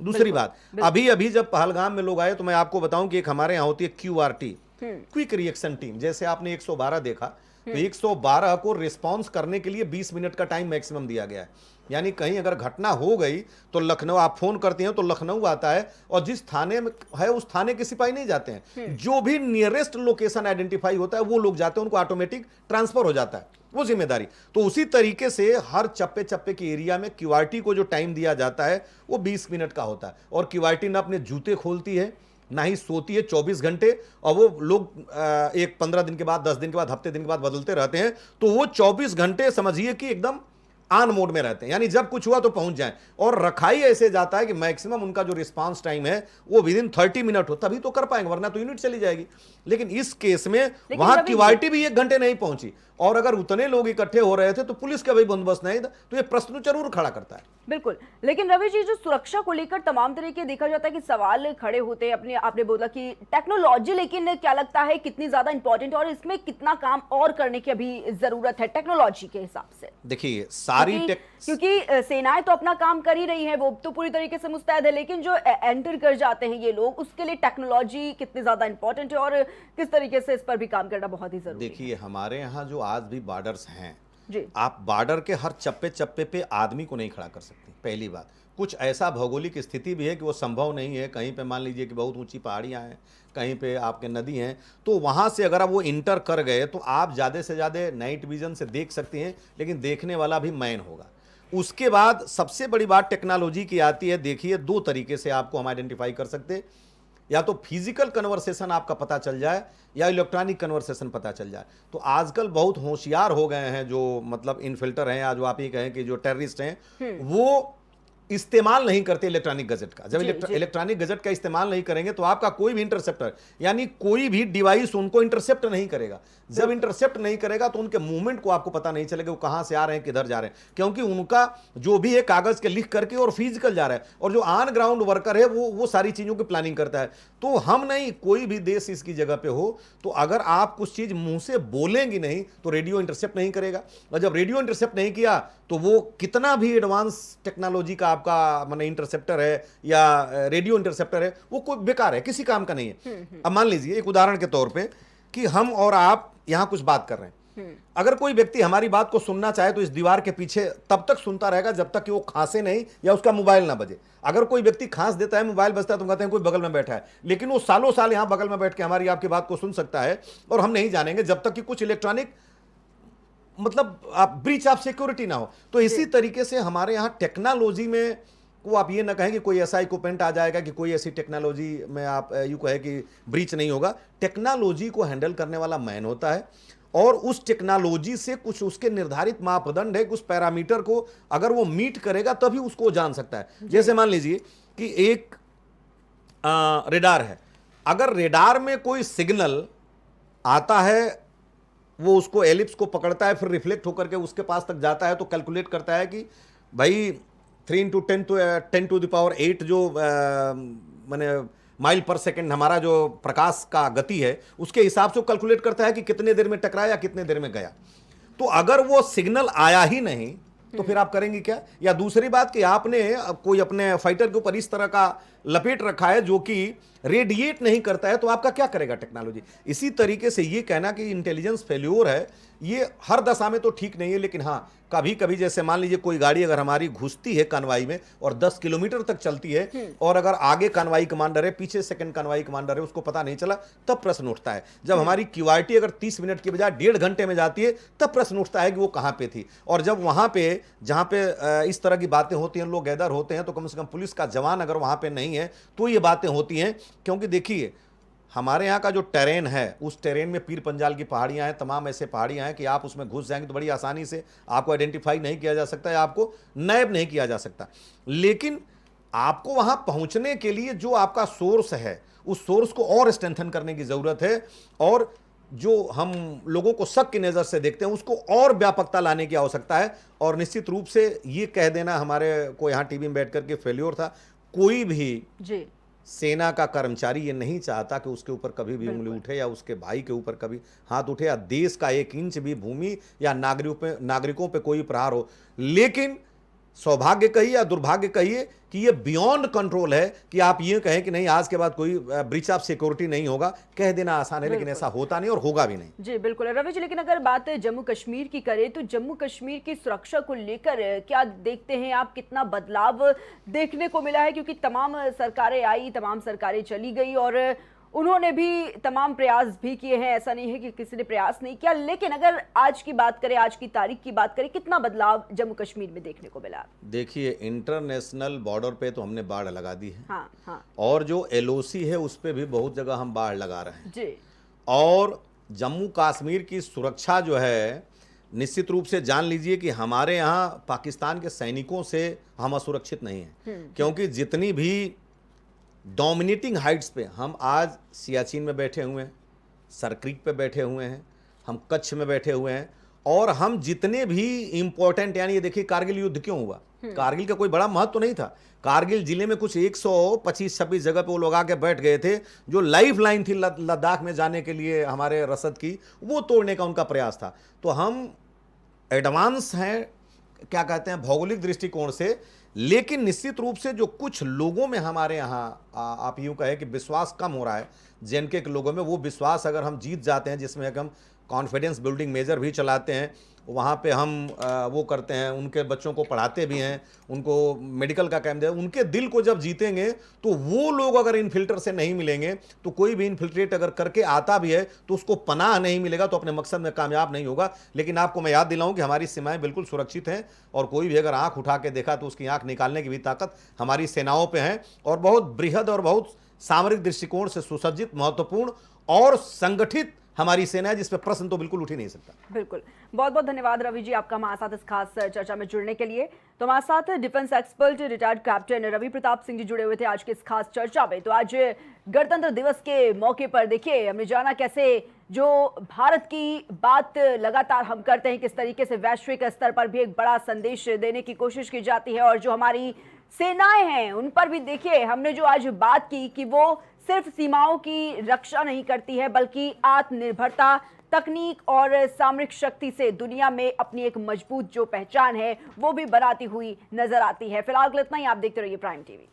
S2: दूसरी बात, अभी अभी जब पहलगाम में लोग आए तो मैं आपको बताऊं कि एक हमारे यहाँ होती है QRT, क्विक रिएक्शन टीम। जैसे आपने 112 देखा, तो 112 को रिस्पॉन्स करने के लिए 20 मिनट का टाइम मैक्सिमम दिया गया है। यानी कहीं अगर घटना हो गई तो लखनऊ आप फोन करते हैं तो लखनऊ आता है, और जिस थाने में है उस थाने के सिपाही नहीं जाते हैं, जो भी नियरेस्ट लोकेशन आइडेंटिफाई होता है वो लोग जाते हैं, उनको ऑटोमेटिक ट्रांसफर हो जाता है वो जिम्मेदारी। तो उसी तरीके से हर चप्पे चप्पे के एरिया में QRT को जो टाइम दिया जाता है वो 20 मिनट का होता है। और QRT ना अपने जूते खोलती है ना ही सोती है 24 घंटे, और वो लोग एक 15 दिन के बाद, 10 दिन के बाद, हफ्ते दिन के बाद बदलते रहते हैं। तो वो 24 घंटे समझिए कि एकदम ऑन मोड में रहते हैं, यानी जब कुछ हुआ तो पहुंच जाएं। और रखाई ऐसे जाता है कि मैक्सिमम उनका जो रिस्पांस टाइम है वो विद इन 30 मिनट हो, तभी तो कर पाएंगे, वरना तो यूनिट चली जाएगी। लेकिन इस केस में वहां QRT भी 1 घंटे नहीं पहुंची, और अगर उतने लोग इकट्ठे हो रहे थे तो पुलिस का भी बंदोबस्त नहीं था, तो ये प्रश्न जरूर खड़ा करता है।
S1: बिल्कुल। लेकिन रवि जी, जो सुरक्षा को लेकर तमाम तरह के देखा जाता है कि सवाल खड़े होते हैं। अपने आपने बोला कि टेक्नोलॉजी, लेकिन क्या लगता है कितनी ज्यादा इंपॉर्टेंट है और इसमें कितना काम और करने की अभी जरूरत है टेक्नोलॉजी के हिसाब से?
S2: देखिए सारी
S1: क्योंकि सेनाएं तो अपना काम कर ही रही हैं, वो तो पूरी तरीके से मुस्तैद है, लेकिन जो एंटर कर जाते हैं ये लोग, उसके लिए टेक्नोलॉजी कितनी ज्यादा इंपॉर्टेंट है और किस तरीके से इस पर भी काम करना बहुत ही जरूरी है।
S2: देखिए हमारे यहाँ जो आज भी बॉर्डर्स हैं
S1: जी,
S2: आप बॉर्डर के हर चप्पे चप्पे पे आदमी को नहीं खड़ा कर सकते। पहली बात, कुछ ऐसा भौगोलिक स्थिति भी है कि वो संभव नहीं है। कहीं पे मान लीजिए कि बहुत ऊंची पहाड़ियाँ हैं, कहीं पे आपके नदी हैं, तो वहाँ से अगर आप वो इंटर कर गए तो आप ज़्यादा से ज़्यादा नाइट विजन से देख सकते हैं, लेकिन देखने वाला भी मैन होगा। उसके बाद सबसे बड़ी बात टेक्नोलॉजी की आती है। देखिए 2 तरीके से आपको हम आइडेंटिफाई कर सकते हैं, या तो फिजिकल कन्वर्सेशन आपका पता चल जाए या इलेक्ट्रॉनिक कन्वर्सेशन पता चल जाए। तो आजकल बहुत होशियार हो गए हैं जो मतलब इनफिल्टर हैं, या जो आप ही कहें कि जो टेररिस्ट हैं, वो इस्तेमाल नहीं करते इलेक्ट्रॉनिक गजट का। जब
S1: जी, जी।
S2: इलेक्ट्रॉनिक गजट का इस्तेमाल नहीं करेंगे तो आपका कोई भी इंटरसेप्टर यानी कोई भी डिवाइस उनको इंटरसेप्ट नहीं करेगा। जब इंटरसेप्ट नहीं करेगा तो उनके मूवमेंट को आपको पता नहीं चलेगा वो कहां से आ रहे हैं, किधर जा रहे हैं, क्योंकि उनका जो भी है कागज के लिख करके और फिजिकल जा रहा है, और जो ऑन ग्राउंड वर्कर है वो सारी चीजों की प्लानिंग करता है। तो हम नहीं, कोई भी देश इसकी जगह पे हो तो अगर आप कुछ चीज मुंह से बोलेंगी नहीं तो रेडियो इंटरसेप्ट नहीं करेगा, और जब रेडियो इंटरसेप्ट नहीं किया तो वो कितना भी एडवांस टेक्नोलॉजी का आपका माने इंटरसेप्टर है या रेडियो इंटरसेप्टर है वो कोई बेकार है, किसी काम का नहीं है। अब मान लीजिए एक उदाहरण के तौर पे कि हम और आप यहां कुछ बात कर रहे हैं, अगर कोई व्यक्ति हमारी बात को सुनना चाहे तो इस दीवार के पीछे तब तक सुनता रहेगा जब तक कि वो खांसे नहीं या उसका मोबाइल ना बजे। अगर कोई व्यक्ति खांस देता है, मोबाइल बजता है, तो कहते हैं कोई बगल में बैठा है, लेकिन वो सालों साल यहां बगल में बैठ के हमारी आपकी बात को सुन सकता है और हम नहीं जानेंगे जब तक कि कुछ इलेक्ट्रॉनिक मतलब आप ब्रीच ऑफ सिक्योरिटी ना हो। तो इसी तरीके से हमारे यहाँ टेक्नोलॉजी में वो आप ये ना कहें कि कोई ऐसा इक्विपमेंट आ जाएगा कि कोई ऐसी टेक्नोलॉजी में आप यूँ कहें कि ब्रीच नहीं होगा। टेक्नोलॉजी को हैंडल करने वाला मैन होता है और उस टेक्नोलॉजी से कुछ उसके निर्धारित मापदंड है, उस पैरामीटर को अगर वो मीट करेगा तभी उसको जान सकता है। जैसे मान लीजिए कि एक रेडार है, अगर रेडार में कोई सिग्नल आता है वो उसको एलिप्स को पकड़ता है, फिर रिफ्लेक्ट होकर के उसके पास तक जाता है तो कैलकुलेट करता है कि भाई 3 × 10⁸ जो माने माइल पर सेकंड हमारा जो प्रकाश का गति है उसके हिसाब से वो कैलकुलेट करता है कि कितने देर में टकराया या कितने देर में गया। तो अगर वो सिग्नल आया ही नहीं तो फिर आप करेंगे क्या? या दूसरी बात कि आपने कोई अपने फाइटर के ऊपर इस तरह का लपेट रखा है जो कि रेडिएट नहीं करता है, तो आपका क्या करेगा टेक्नोलॉजी? इसी तरीके से ये कहना कि इंटेलिजेंस फेल्योर है ये हर दशा में तो ठीक नहीं है, लेकिन हाँ कभी कभी जैसे मान लीजिए कोई गाड़ी अगर हमारी घुसती है कनवाई में और 10 किलोमीटर तक चलती है और अगर आगे कनवाई कमांडर है पीछे सेकंड कनवाई कमांडर है उसको पता नहीं चला, तब प्रश्न उठता है। जब हमारी क्यूआरटी अगर 30 मिनट की बजाय 1.5 घंटे में जाती है तब प्रश्न उठता है कि वो कहाँ पे थी। और जब वहां पे जहां पे इस तरह की बातें होती हैं, लोग गैदर होते हैं, तो कम से कम पुलिस का जवान अगर वहां पे नहीं है तो ये बातें होती हैं। क्योंकि देखिए हमारे यहाँ का जो टेरेन है उस टेरेन में पीर पंजाल की पहाड़ियाँ हैं, तमाम ऐसे पहाड़ियाँ हैं कि आप उसमें घुस जाएंगे तो बड़ी आसानी से आपको आइडेंटिफाई नहीं किया जा सकता है, आपको नैब नहीं किया जा सकता। लेकिन आपको वहाँ पहुँचने के लिए जो आपका सोर्स है उस सोर्स को और स्ट्रेंथन करने की ज़रूरत है, और जो हम लोगों को शक की नज़र से देखते हैं उसको और व्यापकता लाने की आवश्यकता है। और निश्चित रूप से ये कह देना हमारे को यहाँ टीवी में बैठ करके फेल्योर था। कोई भी
S1: जी
S2: सेना का कर्मचारी ये नहीं चाहता कि उसके ऊपर कभी भी उंगली उठे या उसके भाई के ऊपर कभी हाथ उठे या देश का 1 इंच भी भूमि या नागरिकों पे कोई प्रहार हो। लेकिन सौभाग्य कहिए या दुर्भाग्य कहिए कि ये बियॉन्ड कंट्रोल है कि आप ये कहें कि नहीं आज के बाद कोई ब्रीच ऑफ सिक्योरिटी नहीं होगा, कह देना आसान है लेकिन ऐसा होता नहीं और होगा भी नहीं।
S1: जी बिल्कुल रवि जी, लेकिन अगर बात जम्मू कश्मीर की करें तो जम्मू कश्मीर की सुरक्षा को लेकर क्या देखते हैं आप, कितना बदलाव देखने को मिला है? क्योंकि तमाम सरकारें आई, तमाम सरकारें चली गई और उन्होंने भी तमाम प्रयास भी किए हैं, ऐसा नहीं है कि किसी ने प्रयास नहीं किया। लेकिन अगर आज की बात करें, आज की तारीख की बात करें, कितना बदलाव जम्मू कश्मीर में देखने को मिला?
S2: देखिए इंटरनेशनल बॉर्डर पे तो हमने बाढ़ लगा दी है,
S1: हाँ हाँ
S2: और जो एलओसी है उस पे भी बहुत जगह हम बाढ़ लगा रहे हैं
S1: जी।
S2: और जम्मू कश्मीर की सुरक्षा जो है निश्चित रूप से जान लीजिए कि हमारे यहाँ पाकिस्तान के सैनिकों से हम असुरक्षित नहीं हैं, क्योंकि जितनी भी डोमिनेटिंग हाइट्स पे हम आज सियाचिन में बैठे हुए हैं, सरक्रीक पे बैठे हुए हैं, हम कच्छ में बैठे हुए हैं, और हम जितने भी इंपॉर्टेंट यानी ये देखिए कारगिल युद्ध क्यों हुआ, कारगिल का कोई बड़ा महत्व तो नहीं था। कारगिल जिले में कुछ 125-26 जगह पे वो लोग आके बैठ गए थे, जो लाइफ लाइन थी लद्दाख में जाने के लिए हमारे रसद की, वो तोड़ने का उनका प्रयास था। तो हम एडवांस हैं क्या कहते हैं भौगोलिक दृष्टिकोण से, लेकिन निश्चित रूप से जो कुछ लोगों में हमारे यहाँ आप यूँ कहें कि विश्वास कम हो रहा है, जिनके के लोगों में वो विश्वास अगर हम जीत जाते हैं, जिसमें हम कॉन्फिडेंस बिल्डिंग मेजर भी चलाते हैं, वहाँ पे हम वो करते हैं, उनके बच्चों को पढ़ाते भी हैं, उनको मेडिकल का कैंप दे, उनके दिल को जब जीतेंगे तो वो लोग अगर इन्फिल्टर से नहीं मिलेंगे तो कोई भी इन्फिल्ट्रेट अगर करके आता भी है तो उसको पनाह नहीं मिलेगा, तो अपने मकसद में कामयाब नहीं होगा। लेकिन आपको मैं याद दिलाऊं कि हमारी सीमाएं बिल्कुल सुरक्षित हैं और कोई भी अगर आंख उठा के देखा तो उसकी आंख निकालने की भी ताकत हमारी सेनाओं पर है, और बहुत बृहद और बहुत सामरिक दृष्टिकोण से सुसज्जित, महत्वपूर्ण और संगठित हमारी सेना है, जिस पर प्रश्न तो बिल्कुल उठ ही नहीं सकता।
S1: बिल्कुल, बहुत बहुत धन्यवाद रवि जी आपका हमारे साथ इस खास चर्चा में जुड़ने के लिए। तो हमारे साथ defence expert retired captain Ravi Pratap Singh ji जुड़े हुए थे आज की इस खास चर्चा में। तो आज गणतंत्र दिवस के मौके पर देखिए हमने जाना कैसे जो भारत की बात लगातार हम करते हैं, किस तरीके से वैश्विक स्तर पर भी एक बड़ा संदेश देने की कोशिश की जाती है, और जो हमारी सेनाएं हैं उन पर भी देखिए हमने जो आज बात की कि वो सिर्फ सीमाओं की रक्षा नहीं करती है बल्कि आत्मनिर्भरता, तकनीक और सामरिक शक्ति से दुनिया में अपनी एक मजबूत जो पहचान है वो भी बनाती हुई नजर आती है। फिलहाल इतना ही, आप देखते रहिए प्राइम टीवी।